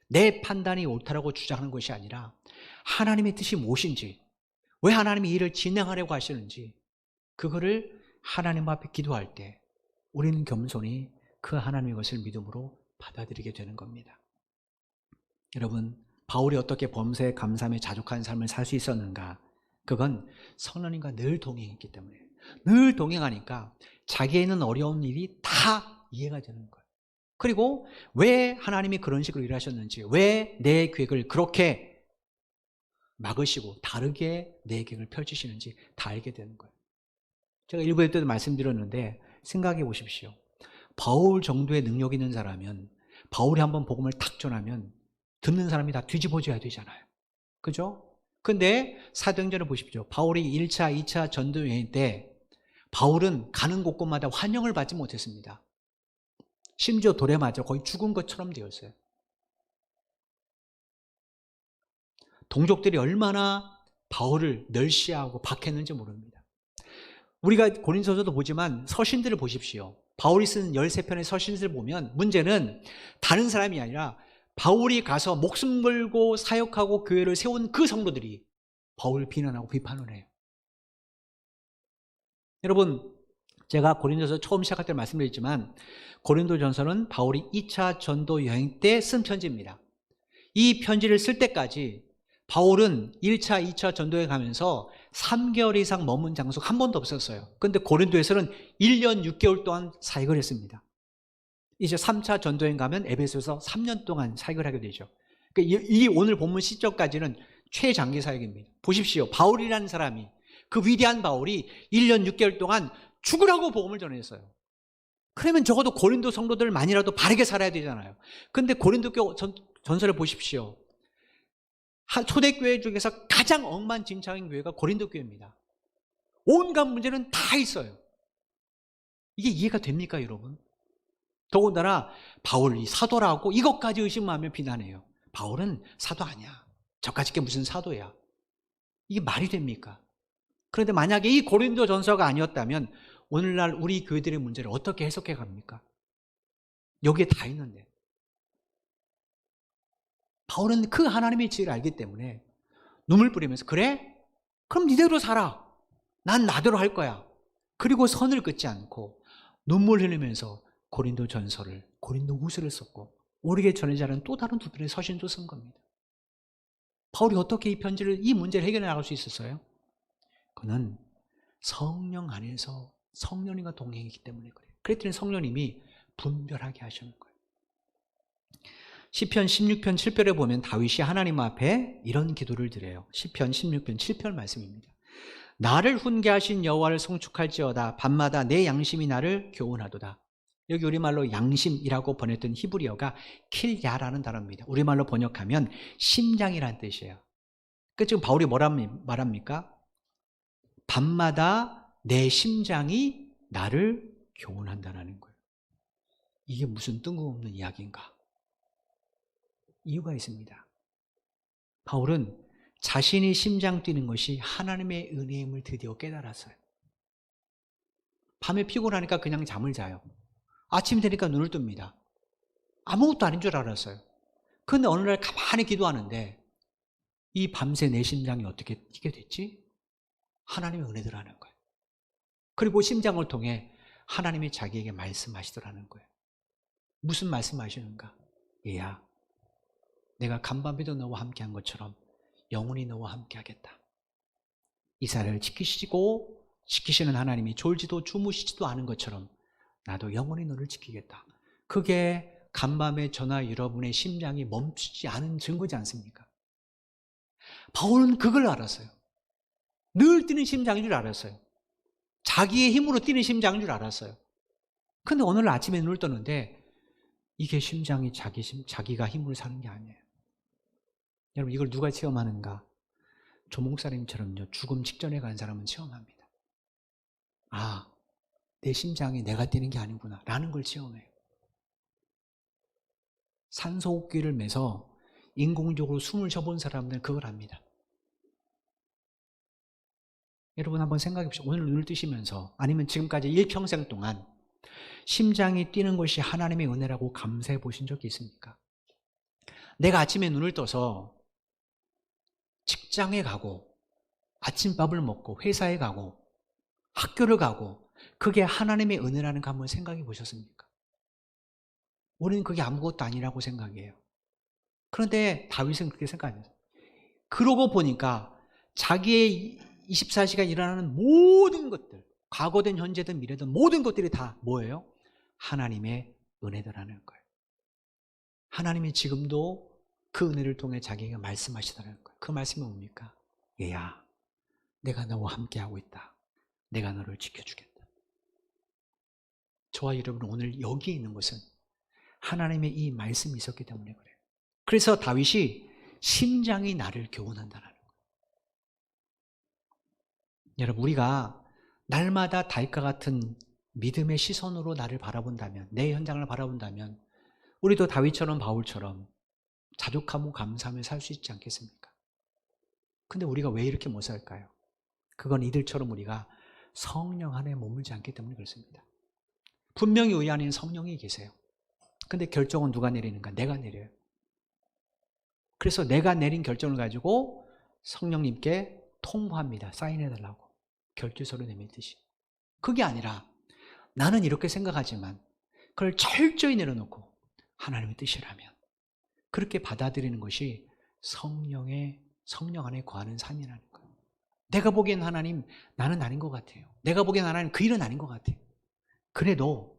내 판단이 옳다라고 주장하는 것이 아니라 하나님의 뜻이 무엇인지, 왜 하나님이 일을 진행하려고 하시는지, 그거를 하나님 앞에 기도할 때 우리는 겸손히 그 하나님의 것을 믿음으로 받아들이게 되는 겁니다. 여러분, 바울이 어떻게 범사에 감사함에 자족한 삶을 살 수 있었는가? 그건 성령님과 늘 동행했기 때문에, 늘 동행하니까 자기에는 어려운 일이 다 이해가 되는 거예요. 그리고 왜 하나님이 그런 식으로 일하셨는지, 왜 내 계획을 그렇게 막으시고 다르게 내 계획을 펼치시는지 다 알게 되는 거예요. 제가 일부에 때도 말씀드렸는데 생각해 보십시오. 바울 정도의 능력 있는 사람은 바울이 한번 복음을 탁 전하면 듣는 사람이 다 뒤집어져야 되잖아요. 그죠? 근데 사도행전을 보십시오. 바울이 1차, 2차 전도 여행 때 바울은 가는 곳곳마다 환영을 받지 못했습니다. 심지어 돌에 맞아 거의 죽은 것처럼 되었어요. 동족들이 얼마나 바울을 멸시하고 박했는지 모릅니다. 우리가 고린도서도 보지만 서신들을 보십시오. 바울이 쓴 13편의 서신들을 보면 문제는 다른 사람이 아니라 바울이 가서 목숨 걸고 사역하고 교회를 세운 그 성도들이 바울을 비난하고 비판을 해요. 여러분, 제가 고린도서 처음 시작할 때 말씀드렸지만 고린도전서는 바울이 2차 전도 여행 때 쓴 편지입니다. 이 편지를 쓸 때까지 바울은 1차, 2차 전도에 가면서 3개월 이상 머문 장소가 한 번도 없었어요. 그런데 고린도에서는 1년 6개월 동안 사역을 했습니다. 이제 3차 전도여행 가면 에베소에서 3년 동안 사역을 하게 되죠. 그러니까 이 오늘 본문 시점까지는 최장기 사역입니다. 보십시오. 바울이라는 사람이, 그 위대한 바울이 1년 6개월 동안 죽으라고 복음을 전했어요. 그러면 적어도 고린도 성도들만이라도 바르게 살아야 되잖아요. 그런데 고린도 전설을 보십시오. 초대교회 중에서 가장 엉망진창인 교회가 고린도 교회입니다. 온갖 문제는 다 있어요. 이게 이해가 됩니까, 여러분? 더군다나 바울이 사도라고 이것까지 의심하면 비난해요. 바울은 사도 아니야. 저까짓 게 무슨 사도야. 이게 말이 됩니까? 그런데 만약에 이 고린도 전서가 아니었다면 오늘날 우리 교회들의 문제를 어떻게 해석해 갑니까? 여기에 다 있는데. 바울은 그 하나님의 지혜를 알기 때문에 눈물 뿌리면서, 그래? 그럼 니대로 살아. 난 나대로 할 거야. 그리고 선을 긋지 않고 눈물 흘리면서 고린도 전서를, 고린도 후서를 썼고 우리에게 전해자는 또 다른 두 편의 서신도 쓴 겁니다. 바울이 어떻게 이 문제를 해결해 나갈 수 있었어요? 그는 성령 안에서 성령님과 동행했기 때문에 그래요. 그랬더니 성령님이 분별하게 하시는 거예요. 시편 16편 7절에 보면 다윗이 하나님 앞에 이런 기도를 드려요. 시편 16편 7절 말씀입니다. 나를 훈계하신 여호와를 송축할지어다. 밤마다 내 양심이 나를 교훈하도다. 여기 우리말로 양심이라고 번역된 히브리어가 킬야라는 단어입니다. 우리말로 번역하면 심장이라는 뜻이에요. 그 지금 바울이 뭐라 말합니까? 밤마다 내 심장이 나를 교훈한다는 거예요. 이게 무슨 뜬금없는 이야기인가? 이유가 있습니다. 바울은 자신이 심장 뛰는 것이 하나님의 은혜임을 드디어 깨달았어요. 밤에 피곤하니까 그냥 잠을 자요. 아침 되니까 눈을 뜹니다. 아무것도 아닌 줄 알았어요. 그런데 어느 날 가만히 기도하는데 이 밤새 내 심장이 어떻게 뛰게 됐지? 하나님의 은혜더라는 거예요. 그리고 심장을 통해 하나님이 자기에게 말씀하시더라는 거예요. 무슨 말씀하시는가? 얘야, 내가 간밤에도 너와 함께한 것처럼 영원히 너와 함께하겠다. 이스라엘을 지키시는 하나님이 졸지도 주무시지도 않은 것처럼 나도 영원히 너를 지키겠다. 그게 간밤에 저나 여러분의 심장이 멈추지 않은 증거지 않습니까? 바울은 그걸 알았어요. 늘 뛰는 심장인 줄 알았어요. 자기의 힘으로 뛰는 심장인 줄 알았어요. 근데 오늘 아침에 눈을 떴는데 이게 심장이 자기가 힘으로 사는 게 아니에요. 여러분, 이걸 누가 체험하는가? 조 목사님처럼요, 죽음 직전에 간 사람은 체험합니다. 아, 내 심장이 내가 뛰는 게 아니구나 라는 걸 체험해요. 산소호흡기를 매서 인공적으로 숨을 쉬어본 사람들은 그걸 압니다. 여러분 한번 생각해 보십시오. 오늘 눈을 뜨시면서 아니면 지금까지 일평생 동안 심장이 뛰는 것이 하나님의 은혜라고 감사해 보신 적이 있습니까? 내가 아침에 눈을 떠서 직장에 가고 아침밥을 먹고 회사에 가고 학교를 가고 그게 하나님의 은혜라는 거 한번 생각해 보셨습니까? 우리는 그게 아무것도 아니라고 생각해요. 그런데 다윗은 그렇게 생각해요. 그러고 보니까 자기의 24시간 일어나는 모든 것들, 과거든 현재든 미래든 모든 것들이 다 뭐예요? 하나님의 은혜더라는 거예요. 하나님이 지금도 그 은혜를 통해 자기에게 말씀하시더라는 거예요. 그 말씀이 뭡니까? 얘야, 내가 너와 함께하고 있다. 내가 너를 지켜주겠다. 저와 여러분은 오늘 여기에 있는 것은 하나님의 이 말씀이 있었기 때문에 그래요. 그래서 다윗이 심장이 나를 교훈한다는 거예요. 여러분, 우리가 날마다 다윗과 같은 믿음의 시선으로 나를 바라본다면, 내 현장을 바라본다면 우리도 다윗처럼 바울처럼 자족하고 감사하며 살 수 있지 않겠습니까? 근데 우리가 왜 이렇게 못 살까요? 그건 이들처럼 우리가 성령 안에 머물지 않기 때문에 그렇습니다. 분명히 우리 안에는 성령이 계세요. 근데 결정은 누가 내리는가? 내가 내려요. 그래서 내가 내린 결정을 가지고 성령님께 통보합니다. 사인해달라고. 결주서를 내밀듯이. 그게 아니라 나는 이렇게 생각하지만 그걸 철저히 내려놓고 하나님의 뜻이라면 그렇게 받아들이는 것이 성령 안에 거하는 삶이라는 거예요. 내가 보기엔 하나님, 나는 아닌 것 같아요. 내가 보기엔 하나님, 그 일은 아닌 것 같아요. 그래도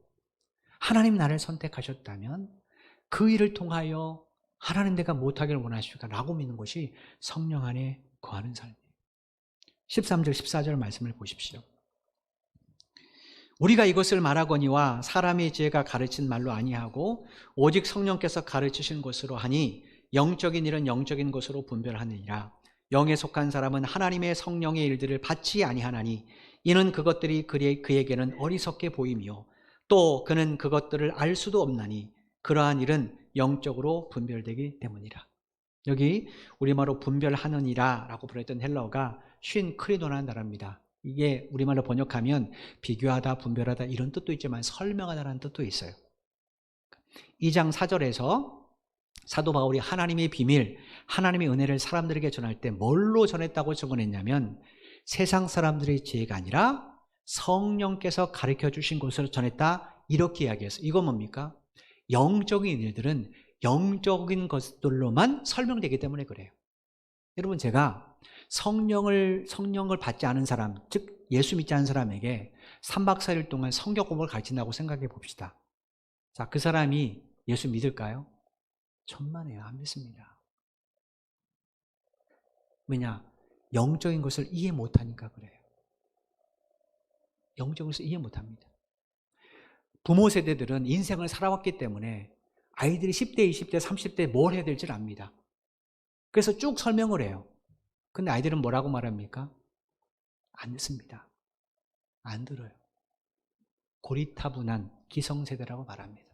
하나님 나를 선택하셨다면 그 일을 통하여 하나님 내가 못하기를 원하십니까? 라고 믿는 것이 성령 안에 거하는 삶이에요. 13절 14절 말씀을 보십시오. 우리가 이것을 말하거니와 사람의 지혜가 가르친 말로 아니하고 오직 성령께서 가르치신 것으로 하니 영적인 일은 영적인 것으로 분별하느니라. 영에 속한 사람은 하나님의 성령의 일들을 받지 아니하나니 이는 그것들이 그에게는 어리석게 보이며 또 그는 그것들을 알 수도 없나니 그러한 일은 영적으로 분별되기 때문이라. 여기 우리말로 분별하느니라 라고 불렀던 헬라어가 쉰크리도라는 단어입니다. 이게 우리말로 번역하면 비교하다, 분별하다 이런 뜻도 있지만 설명하다라는 뜻도 있어요. 2장 4절에서 사도 바울이 하나님의 비밀, 하나님의 은혜를 사람들에게 전할 때 뭘로 전했다고 적어냈냐면 세상 사람들의 지혜가 아니라 성령께서 가르쳐 주신 것으로 전했다 이렇게 이야기했어요. 이건 뭡니까? 영적인 일들은 영적인 것들로만 설명되기 때문에 그래요. 여러분, 제가 성령을 받지 않은 사람, 즉 예수 믿지 않은 사람에게 3박 4일 동안 성경 공부를 가르친다고 생각해 봅시다. 자, 그 사람이 예수 믿을까요? 천만에요. 안 믿습니다. 왜냐? 영적인 것을 이해 못하니까 그래요. 영적인 것을 이해 못합니다. 부모 세대들은 인생을 살아왔기 때문에 아이들이 10대, 20대, 30대에 뭘 해야 될지를 압니다. 그래서 쭉 설명을 해요. 근데 아이들은 뭐라고 말합니까? 안 듣습니다. 안 들어요. 고리타분한 기성세대라고 말합니다.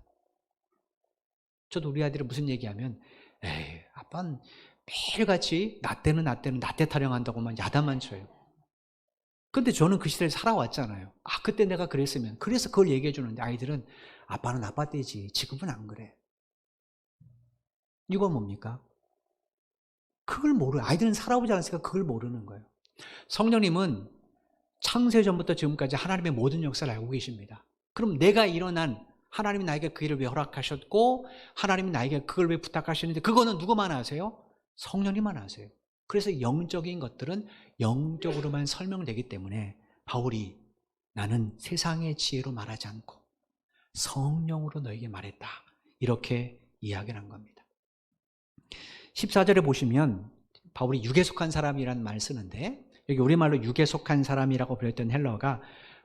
저도 우리 아이들이 무슨 얘기하면 에이, 아빠는 매일같이 나 때는 나 때 타령한다고만 야단만 쳐요. 근데 저는 그 시대를 살아왔잖아요. 아, 그때 내가 그랬으면. 그래서 그걸 얘기해 주는데 아이들은 아빠는 아빠 때지 지금은 안 그래. 이건 뭡니까? 그걸 모르요. 아이들은 살아보지 않았으니까 그걸 모르는 거예요. 성령님은 창세 전부터 지금까지 하나님의 모든 역사를 알고 계십니다. 그럼 내가 일어난 하나님이 나에게 그 일을 왜 허락하셨고 하나님이 나에게 그걸 왜 부탁하셨는데 그거는 누구만 아세요? 성령님만 아세요. 그래서 영적인 것들은 영적으로만 설명되기 때문에 바울이 나는 세상의 지혜로 말하지 않고 성령으로 너에게 말했다. 이렇게 이야기를 한 겁니다. 14절에 보시면 바울이 육에 속한 사람이라는 말을 쓰는데 여기 우리말로 육에 속한 사람이라고 불렸던 헬라어가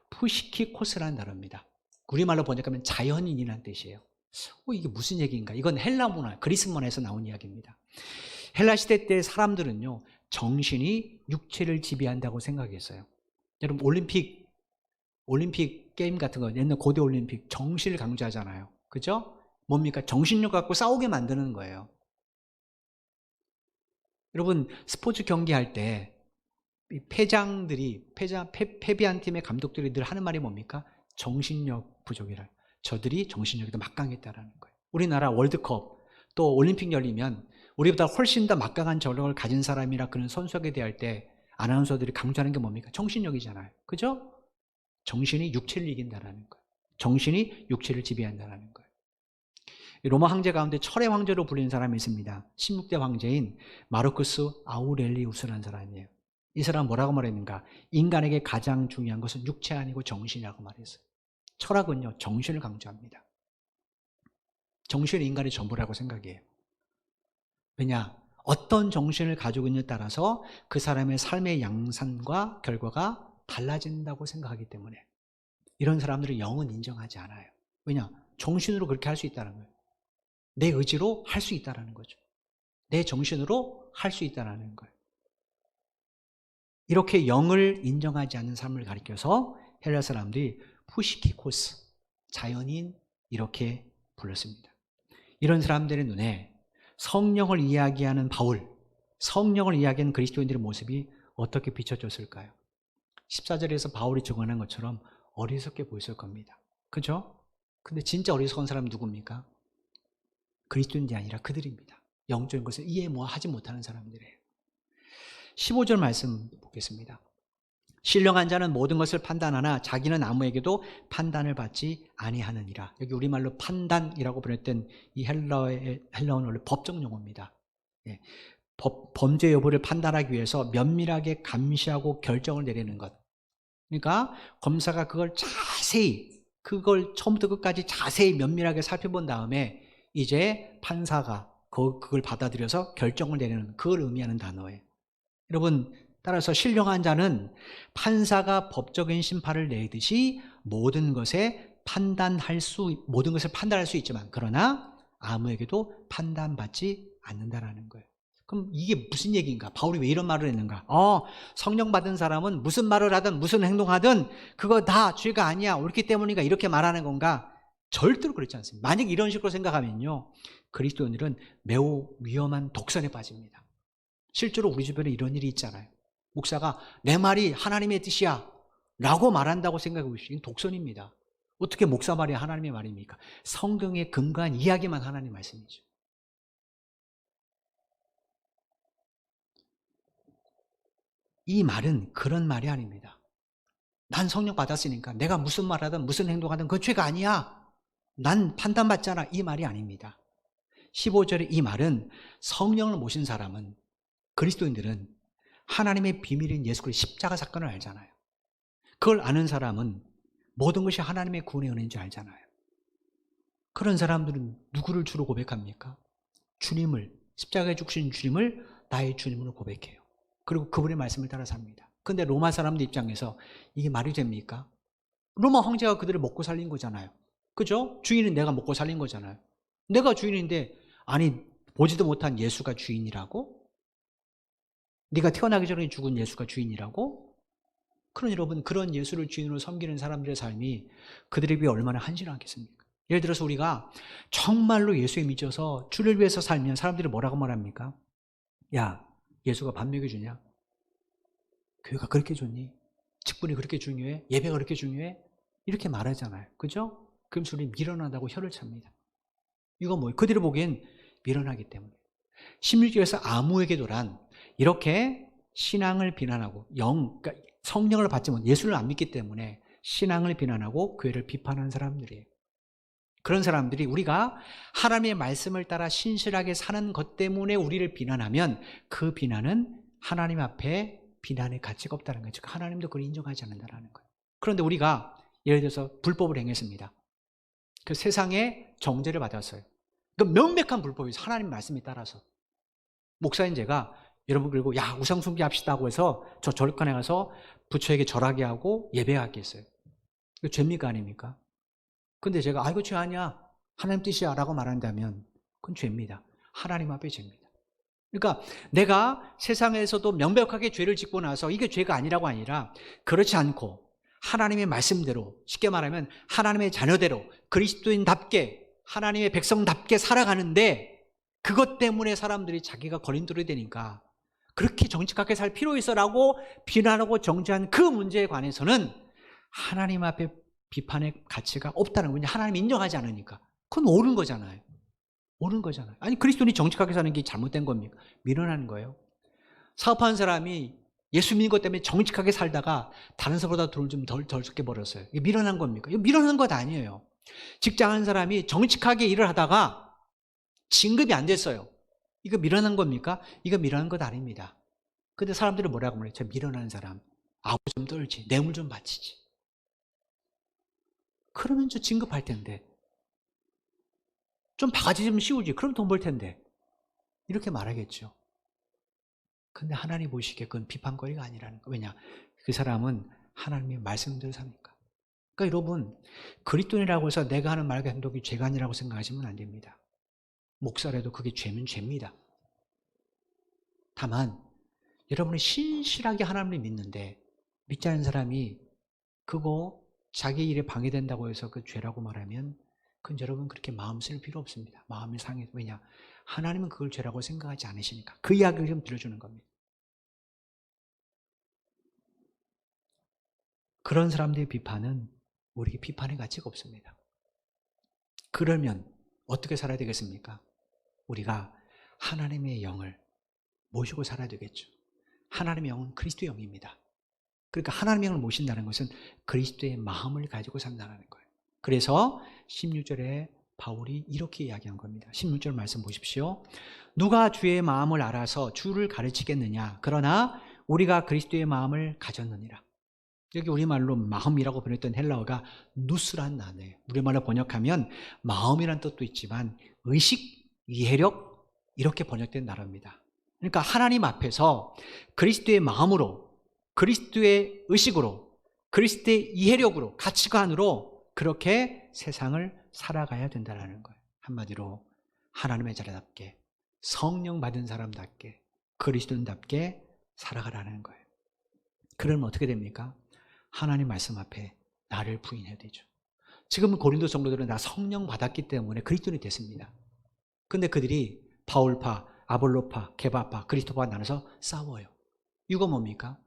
푸시키코스라는 단어입니다. 우리말로 번역하면 자연인이라는 뜻이에요. 이게 무슨 얘기인가? 이건 헬라 문화, 그리스 문화에서 나온 이야기입니다. 헬라 시대 때 사람들은요, 정신이 육체를 지배한다고 생각했어요. 여러분, 올림픽 게임 같은 거, 옛날 고대 올림픽 정신을 강조하잖아요. 그죠? 뭡니까? 정신력 갖고 싸우게 만드는 거예요. 여러분, 스포츠 경기할 때 패배한 팀의 감독들이 늘 하는 말이 뭡니까? 정신력 부족이라. 저들이 정신력이 더 막강했다라는 거예요. 우리나라 월드컵 또 올림픽 열리면 우리보다 훨씬 더 막강한 전력을 가진 사람이나 그런 선수에게 대할 때 아나운서들이 강조하는 게 뭡니까? 정신력이잖아요. 그죠? 정신이 육체를 이긴다라는 거예요. 정신이 육체를 지배한다라는 거예요. 로마 황제 가운데 철의 황제로 불리는 사람이 있습니다. 16대 황제인 마르쿠스 아우렐리우스라는 사람이에요. 이 사람은 뭐라고 말했는가? 인간에게 가장 중요한 것은 육체 아니고 정신이라고 말했어요. 철학은요, 정신을 강조합니다. 정신이 인간의 전부라고 생각해요. 왜냐? 어떤 정신을 가지고 있느냐에 따라서 그 사람의 삶의 양상과 결과가 달라진다고 생각하기 때문에 이런 사람들은 영은 인정하지 않아요. 왜냐? 정신으로 그렇게 할 수 있다는 거예요. 내 의지로 할 수 있다는 거죠. 내 정신으로 할 수 있다는 거예요. 이렇게 영을 인정하지 않는 삶을 가리켜서 헬라 사람들이 푸시키코스, 자연인 이렇게 불렀습니다. 이런 사람들의 눈에 성령을 이야기하는 바울, 성령을 이야기하는 그리스도인들의 모습이 어떻게 비춰졌을까요? 14절에서 바울이 증언한 것처럼 어리석게 보였을 겁니다. 그죠? 근데 진짜 어리석은 사람은 누굽니까? 그리스도인이 아니라 그들입니다. 영적인 것을 이해하지 못하는 사람들이에요. 15절 말씀 보겠습니다. 신령한 자는 모든 것을 판단하나 자기는 아무에게도 판단을 받지 아니하느니라. 여기 우리말로 판단이라고 번역된 이 헬라어는 원래 법적 용어입니다. 예, 범죄 여부를 판단하기 위해서 면밀하게 감시하고 결정을 내리는 것. 그러니까 검사가 그걸 처음부터 끝까지 자세히 면밀하게 살펴본 다음에 이제 판사가 그걸 받아들여서 결정을 내리는, 그걸 의미하는 단어예요. 여러분, 따라서 신령한 자는 판사가 법적인 심판을 내듯이 모든 것을 판단할 수 있지만 그러나 아무에게도 판단받지 않는다라는 거예요. 그럼 이게 무슨 얘기인가? 바울이 왜 이런 말을 했는가? 성령 받은 사람은 무슨 말을 하든 무슨 행동하든 그거 다 죄가 아니야, 옳기 때문인가, 이렇게 말하는 건가? 절대로 그렇지 않습니다. 만약 이런 식으로 생각하면요, 그리스도인들은 매우 위험한 독선에 빠집니다. 실제로 우리 주변에 이런 일이 있잖아요. 목사가 내 말이 하나님의 뜻이야 라고 말한다고 생각해 보시면 독선입니다. 어떻게 목사 말이 하나님의 말입니까? 성경에 근거한 이야기만 하나님 말씀이죠. 이 말은 그런 말이 아닙니다. 난 성령 받았으니까 내가 무슨 말하든 무슨 행동하든 그건 죄가 아니야, 난 판단받잖아, 이 말이 아닙니다. 15절에 이 말은 성령을 모신 사람은, 그리스도인들은 하나님의 비밀인 예수 그리스도의 십자가 사건을 알잖아요. 그걸 아는 사람은 모든 것이 하나님의 구원의 은혜인 줄 알잖아요. 그런 사람들은 누구를 주로 고백합니까? 주님을, 십자가에 죽으신 주님을 나의 주님으로 고백해요. 그리고 그분의 말씀을 따라 삽니다. 근데 로마 사람들 입장에서 이게 말이 됩니까? 로마 황제가 그들을 먹고 살린 거잖아요. 그죠? 주인은 내가 먹고 살린 거잖아요. 내가 주인인데, 아니 보지도 못한 예수가 주인이라고? 네가 태어나기 전에 죽은 예수가 주인이라고? 그러니 여러분, 그런 예수를 주인으로 섬기는 사람들의 삶이 그들에 비해 얼마나 한심하겠습니까? 예를 들어서 우리가 정말로 예수에 미쳐서 주를 위해서 살면 사람들이 뭐라고 말합니까? 야, 예수가 밥 먹여주냐? 교회가 그렇게 좋니? 직분이 그렇게 중요해? 예배가 그렇게 중요해? 이렇게 말하잖아요. 그죠? 그럼 우리 미련하다고 혀를 찹니다. 이건 뭐예요? 그들이 보기엔 미련하기 때문에. 16절에서 아무에게도란, 이렇게 신앙을 비난하고 그러니까 성령을 받지 못한, 예수를 안 믿기 때문에 신앙을 비난하고 교회를 비판하는 사람들이에요. 그런 사람들이 우리가 하나님의 말씀을 따라 신실하게 사는 것 때문에 우리를 비난하면 그 비난은 하나님 앞에 비난의 가치가 없다는 거죠. 하나님도 그걸 인정하지 않는다는 거예요. 그런데 우리가 예를 들어서 불법을 행했습니다. 그 세상에 정죄를 받았어요. 그 명백한 불법이죠. 하나님 말씀에 따라서. 목사인 제가 여러분 그리고 우상 숭배합시다고 해서 저 절간에 가서 부처에게 절하게 하고 예배하게 했어요. 이거 죄입니까 아닙니까? 근데 제가 이거 죄 아니야, 하나님 뜻이야 라고 말한다면 그건 죄입니다. 하나님 앞에 죄입니다. 그러니까 내가 세상에서도 명백하게 죄를 짓고 나서 이게 죄가 아니라고 아니라, 그렇지 않고 하나님의 말씀대로, 쉽게 말하면 하나님의 자녀대로 그리스도인답게 하나님의 백성답게 살아가는데, 그것 때문에 사람들이 자기가 거린돌이 되니까 그렇게 정직하게 살 필요 있어라고 비난하고 정죄한 그 문제에 관해서는 하나님 앞에 비판의 가치가 없다는 거냐. 하나님이 인정하지 않으니까. 그건 옳은 거잖아요. 옳은 거잖아요. 아니 그리스도인이 정직하게 사는 게 잘못된 겁니까? 미련한 거예요. 사업하는 사람이 예수 믿는 것 때문에 정직하게 살다가 다른 사람보다 돈을 좀 덜 적게 벌었어요. 이게 미련한 겁니까? 이거 미련한 것 아니에요. 직장하는 사람이 정직하게 일을 하다가 진급이 안 됐어요. 이거 미련한 겁니까? 이거 미련한 것 아닙니다. 근데 사람들이 뭐라고 말해요? 저 미련한 사람. 아우 좀 떨지. 뇌물 좀 바치지. 그러면 저 진급할 텐데. 좀 바가지 좀 씌우지. 그럼 돈 벌 텐데. 이렇게 말하겠죠. 근데 하나님 보시기에 그건 비판거리가 아니라는 거. 왜냐? 그 사람은 하나님의 말씀대로 사니까. 그러니까 여러분, 그리스도인이라고 해서 내가 하는 말과 행동이 죄가 아니라고 생각하시면 안 됩니다. 목사라도 그게 죄면 죄입니다. 다만 여러분이 신실하게 하나님을 믿는데 믿지 않는 사람이 그거 자기 일에 방해된다고 해서 그 죄라고 말하면 그건 여러분 그렇게 마음 쓸 필요 없습니다. 마음이 상해. 왜냐? 하나님은 그걸 죄라고 생각하지 않으시니까. 그 이야기를 좀 들어주는 겁니다. 그런 사람들의 비판은 우리에게 비판의 가치가 없습니다. 그러면 어떻게 살아야 되겠습니까? 우리가 하나님의 영을 모시고 살아야 되겠죠. 하나님의 영은 그리스도의 영입니다. 그러니까 하나님의 영을 모신다는 것은 그리스도의 마음을 가지고 산다는 거예요. 그래서 16절에 바울이 이렇게 이야기한 겁니다. 16절 말씀 보십시오. 누가 주의 마음을 알아서 주를 가르치겠느냐? 그러나 우리가 그리스도의 마음을 가졌느니라. 여기 우리말로 마음이라고 번역된 헬라어가 누스란 단어예요. 우리말로 번역하면 마음이란 뜻도 있지만 의식, 이해력 이렇게 번역된 단어입니다. 그러니까 하나님 앞에서 그리스도의 마음으로, 그리스도의 의식으로, 그리스도의 이해력으로, 가치관으로 그렇게 세상을 살아가야 된다는 거예요. 한마디로 하나님의 자녀답게, 성령 받은 사람답게, 그리스도인답게 살아가라는 거예요. 그러면 어떻게 됩니까? 하나님 말씀 앞에 나를 부인해야 되죠. 지금 고린도 성도들은 다 성령 받았기 때문에 그리스도인이 됐습니다. 근데 그들이 바울파, 아볼로파, 게바파, 그리스도파 나눠서 싸워요. 이거 뭡니까?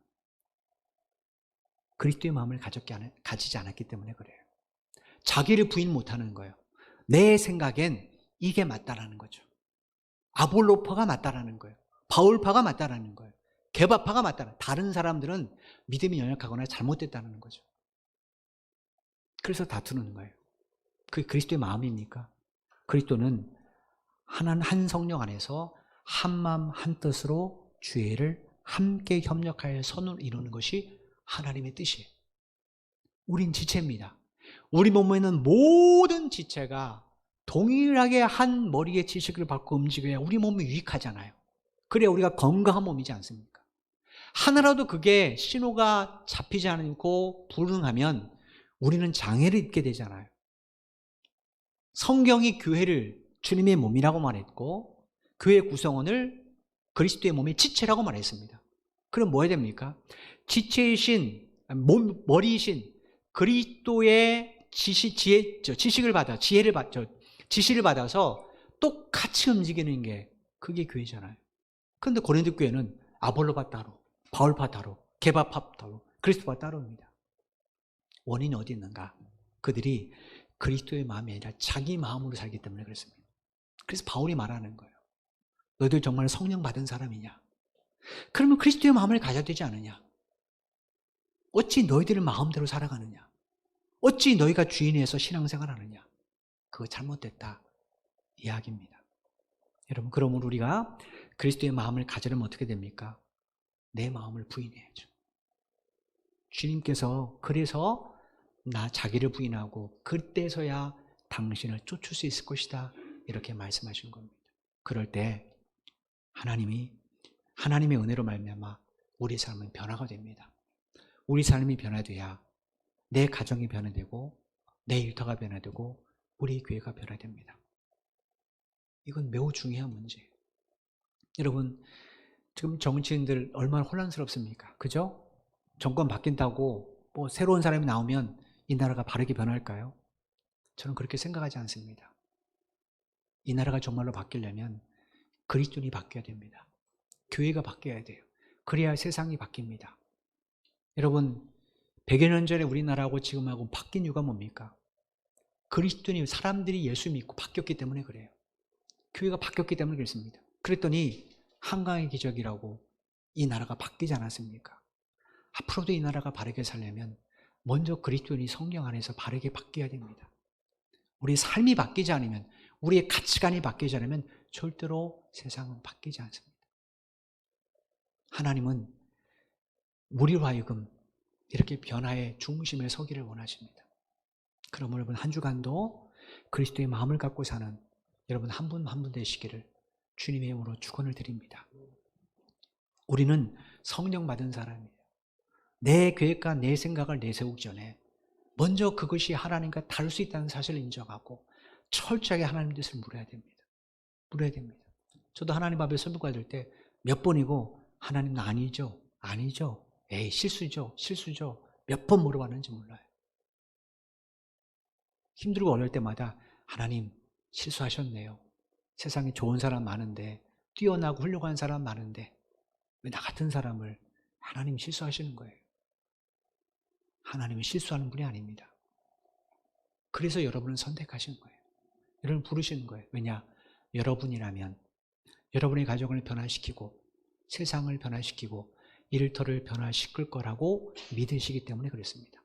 그리스도의 마음을 가지지 않았기 때문에 그래요. 자기를 부인 못하는 거예요. 내 생각엔 이게 맞다라는 거죠. 아볼로파가 맞다라는 거예요. 바울파가 맞다라는 거예요. 게바파가 맞다라는 거예요. 다른 사람들은 믿음이 연약하거나 잘못됐다는 거죠. 그래서 다투는 거예요. 그게 그리스도의 마음입니까? 그리스도는 한 성령 안에서 한 마음 한 뜻으로 주의를 함께 협력하여 선을 이루는 것이 하나님의 뜻이에요. 우린 지체입니다. 우리 몸에 있는 모든 지체가 동일하게 한 머리의 지식을 받고 움직여야 우리 몸이 유익하잖아요. 그래야 우리가 건강한 몸이지 않습니까? 하나라도 그게 신호가 잡히지 않고 불응하면 우리는 장애를 입게 되잖아요. 성경이 교회를 주님의 몸이라고 말했고 교회 구성원을 그리스도의 몸의 지체라고 말했습니다. 그럼 뭐 해야 됩니까? 지체이신 머리이신 그리스도의 지식을 받아 지시를 받아서 똑같이 움직이는 게 그게 교회잖아요. 그런데 고린도 교회는 아볼로파 따로, 바울파 따로, 게바파 따로, 그리스도파 따로입니다. 원인이 어디 있는가? 그들이 그리스도의 마음이 아니라 자기 마음으로 살기 때문에 그렇습니다. 그래서 바울이 말하는 거예요. 너희들 정말 성령 받은 사람이냐? 그러면 그리스도의 마음을 가져야 되지 않느냐? 어찌 너희들의 마음대로 살아가느냐? 어찌 너희가 주인에서 신앙생활하느냐? 그거 잘못됐다 이야기입니다. 여러분, 그러면 우리가 그리스도의 마음을 가지려면 어떻게 됩니까? 내 마음을 부인해야죠. 주님께서 그래서 나 자기를 부인하고 그때서야 당신을 쫓을 수 있을 것이다 이렇게 말씀하신 겁니다. 그럴 때 하나님의 은혜로 말미암아 우리 삶은 변화가 됩니다. 우리 삶이 변화돼야 내 가정이 변화되고 내 일터가 변화되고 우리 교회가 변화됩니다. 이건 매우 중요한 문제예요. 여러분, 지금 정치인들 얼마나 혼란스럽습니까? 그죠? 정권 바뀐다고 뭐 새로운 사람이 나오면 이 나라가 바르게 변할까요? 저는 그렇게 생각하지 않습니다. 이 나라가 정말로 바뀌려면 그리스도인이 바뀌어야 됩니다. 교회가 바뀌어야 돼요. 그래야 세상이 바뀝니다. 여러분, 100여 년 전에 우리나라하고 지금하고 바뀐 이유가 뭡니까? 그리스도인이 사람들이 예수 믿고 바뀌었기 때문에 그래요. 교회가 바뀌었기 때문에 그렇습니다. 그랬더니 한강의 기적이라고 이 나라가 바뀌지 않았습니까? 앞으로도 이 나라가 바르게 살려면 먼저 그리스도인이 성령 안에서 바르게 바뀌어야 됩니다. 우리 삶이 바뀌지 않으면, 우리의 가치관이 바뀌지 않으면 절대로 세상은 바뀌지 않습니다. 하나님은 우리로 하여금 이렇게 변화의 중심에 서기를 원하십니다. 그럼 여러분 한 주간도 그리스도의 마음을 갖고 사는 여러분 한 분 한 분 되시기를 주님의 이름으로 축원을 드립니다. 우리는 성령 받은 사람이에요. 내 계획과 내 생각을 내세우기 전에 먼저 그것이 하나님과 다를 수 있다는 사실을 인정하고 철저하게 하나님 뜻을 물어야 됩니다. 물어야 됩니다. 저도 하나님 앞에 설교 받을 때 몇 번이고 하나님 아니죠? 아니죠? 에이 실수죠? 실수죠? 몇 번 물어봤는지 몰라요. 힘들고 어려울 때마다 하나님 실수하셨네요. 세상에 좋은 사람 많은데, 뛰어나고 훌륭한 사람 많은데 왜 나 같은 사람을 하나님 실수하시는 거예요. 하나님은 실수하는 분이 아닙니다. 그래서 여러분을 선택하신 거예요. 여러분을 부르시는 거예요. 왜냐? 여러분이라면 여러분의 가정을 변화시키고 세상을 변화시키고 일터를 변화시킬 거라고 믿으시기 때문에 그렇습니다.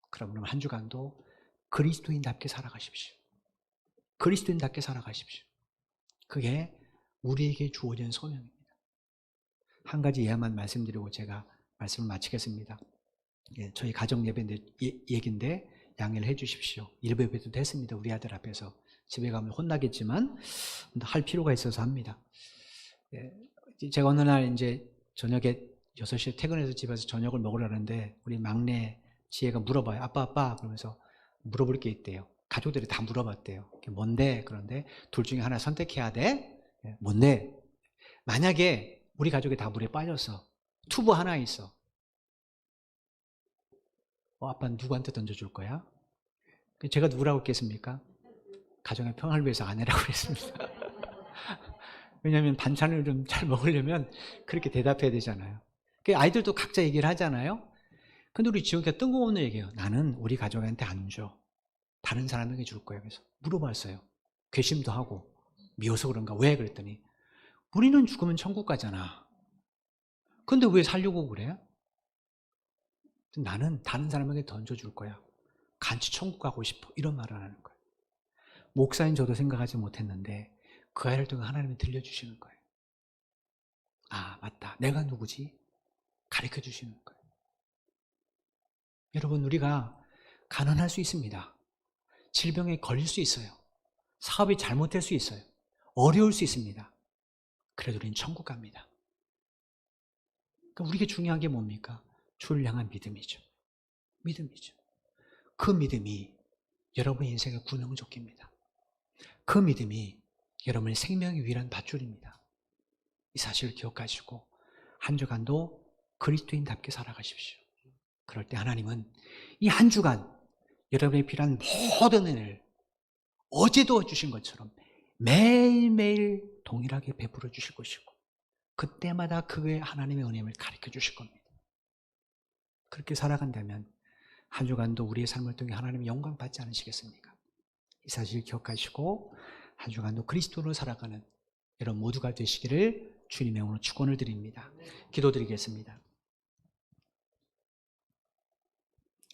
그러면 한 주간도 그리스도인답게 살아가십시오. 그리스도인답게 살아가십시오. 그게 우리에게 주어진 소명입니다. 한 가지 예화만 말씀드리고 제가 말씀을 마치겠습니다. 저희 가정 예배 얘기인데 양해를 해 주십시오. 일부 예배도 됐습니다. 우리 아들 앞에서. 집에 가면 혼나겠지만 할 필요가 있어서 합니다. 제가 어느 날 이제 저녁에 6시에 퇴근해서 집에서 저녁을 먹으려는데 우리 막내 지혜가 물어봐요. 아빠 그러면서 물어볼 게 있대요. 가족들이 다 물어봤대요. 뭔데? 그런데 둘 중에 하나 선택해야 돼? 뭔데? 만약에 우리 가족이 다 물에 빠졌어. 투보 하나 있어. 아빠는 누구한테 던져줄 거야? 제가 누구라고 했겠습니까? 가정의 평화를 위해서 아내라고 했습니다. 왜냐하면 반찬을 좀 잘 먹으려면 그렇게 대답해야 되잖아요. 아이들도 각자 얘기를 하잖아요. 근데 우리 지원이가 뜬금없는 얘기예요. 나는 우리 가족한테 안 줘. 다른 사람에게 줄 거야. 그래서 물어봤어요. 괘씸도 하고 미워서 그런가? 왜? 그랬더니 우리는 죽으면 천국 가잖아. 근데 왜 살려고 그래? 나는 다른 사람에게 던져줄 거야. 같이 천국 가고 싶어. 이런 말을 하는 거예요. 목사인 저도 생각하지 못했는데 그 아이를 통해 하나님이 들려주시는 거예요. 아 맞다. 내가 누구지? 가르쳐 주시는 거예요. 여러분 우리가 가난할 수 있습니다. 질병에 걸릴 수 있어요. 사업이 잘못될 수 있어요. 어려울 수 있습니다. 그래도 우리는 천국 갑니다. 그러니까 우리에게 중요한 게 뭡니까? 주를 향한 믿음이죠. 믿음이죠. 그 믿음이 여러분의 인생의 구명조끼입니다. 그 믿음이 여러분의 생명의 유일한 밧줄입니다. 이 사실을 기억하시고 한 주간도 그리스도인답게 살아가십시오. 그럴 때 하나님은 이 한 주간 여러분의 필요한 모든 은혜를 어제도 주신 것처럼 매일매일 동일하게 베풀어 주실 것이고 그때마다 그의 하나님의 은혜를 가르쳐 주실 겁니다. 그렇게 살아간다면 한 주간도 우리의 삶을 통해 하나님의 영광 받지 않으시겠습니까? 이 사실을 기억하시고 한 주간도 그리스도로 살아가는 여러분 모두가 되시기를 주님의 이름으로 축원을 드립니다. 기도드리겠습니다.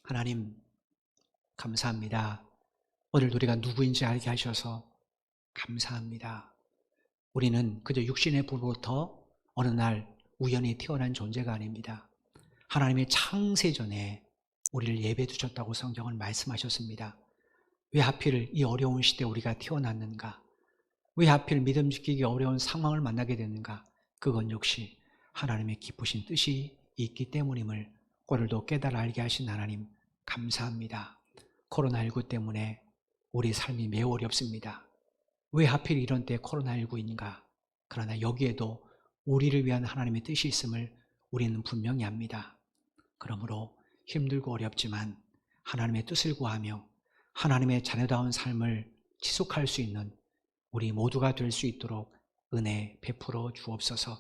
하나님 감사합니다. 오늘도 우리가 누구인지 알게 하셔서 감사합니다. 우리는 그저 육신의 부로부터 어느 날 우연히 태어난 존재가 아닙니다. 하나님의 창세전에 우리를 예배해 두셨다고 성경은 말씀하셨습니다. 왜 하필 이 어려운 시대에 우리가 태어났는가? 왜 하필 믿음 지키기 어려운 상황을 만나게 됐는가? 그건 역시 하나님의 기쁘신 뜻이 있기 때문임을 오늘도 깨달아 알게 하신 하나님 감사합니다. 코로나19 때문에 우리 삶이 매우 어렵습니다. 왜 하필 이런 때 코로나19인가? 그러나 여기에도 우리를 위한 하나님의 뜻이 있음을 우리는 분명히 압니다. 그러므로 힘들고 어렵지만 하나님의 뜻을 구하며 하나님의 자녀다운 삶을 지속할 수 있는 우리 모두가 될 수 있도록 은혜 베풀어 주옵소서.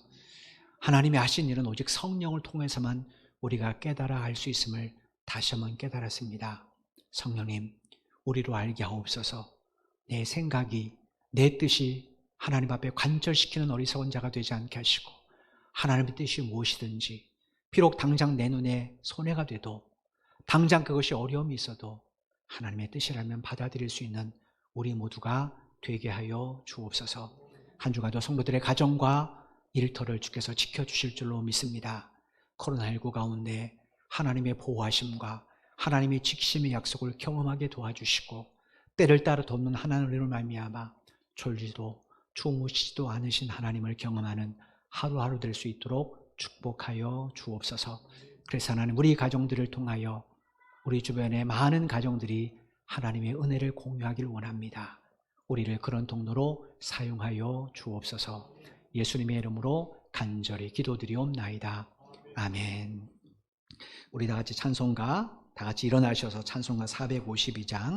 하나님이 하신 일은 오직 성령을 통해서만 우리가 깨달아 알 수 있음을 다시 한번 깨달았습니다. 성령님, 우리로 알게 하옵소서. 내 생각이, 내 뜻이 하나님 앞에 관절시키는 어리석은 자가 되지 않게 하시고, 하나님의 뜻이 무엇이든지 비록 당장 내 눈에 손해가 돼도, 당장 그것이 어려움이 있어도 하나님의 뜻이라면 받아들일 수 있는 우리 모두가 되게 하여 주옵소서. 한 주간도 성도들의 가정과 일터를 주께서 지켜주실 줄로 믿습니다. 코로나19 가운데 하나님의 보호하심과 하나님의 지키심의 약속을 경험하게 도와주시고, 때를 따라 돕는 하나님을 말미암아 졸지도 주무시지도 않으신 하나님을 경험하는 하루하루 될 수 있도록 축복하여 주옵소서. 그래서 하나님, 우리 가정들을 통하여 우리 주변의 많은 가정들이 하나님의 은혜를 공유하기를 원합니다. 우리를 그런 통로로 사용하여 주옵소서. 예수님의 이름으로 간절히 기도드리옵나이다. 아멘. 우리 다 같이 찬송가, 다 같이 일어나셔서 찬송가 452장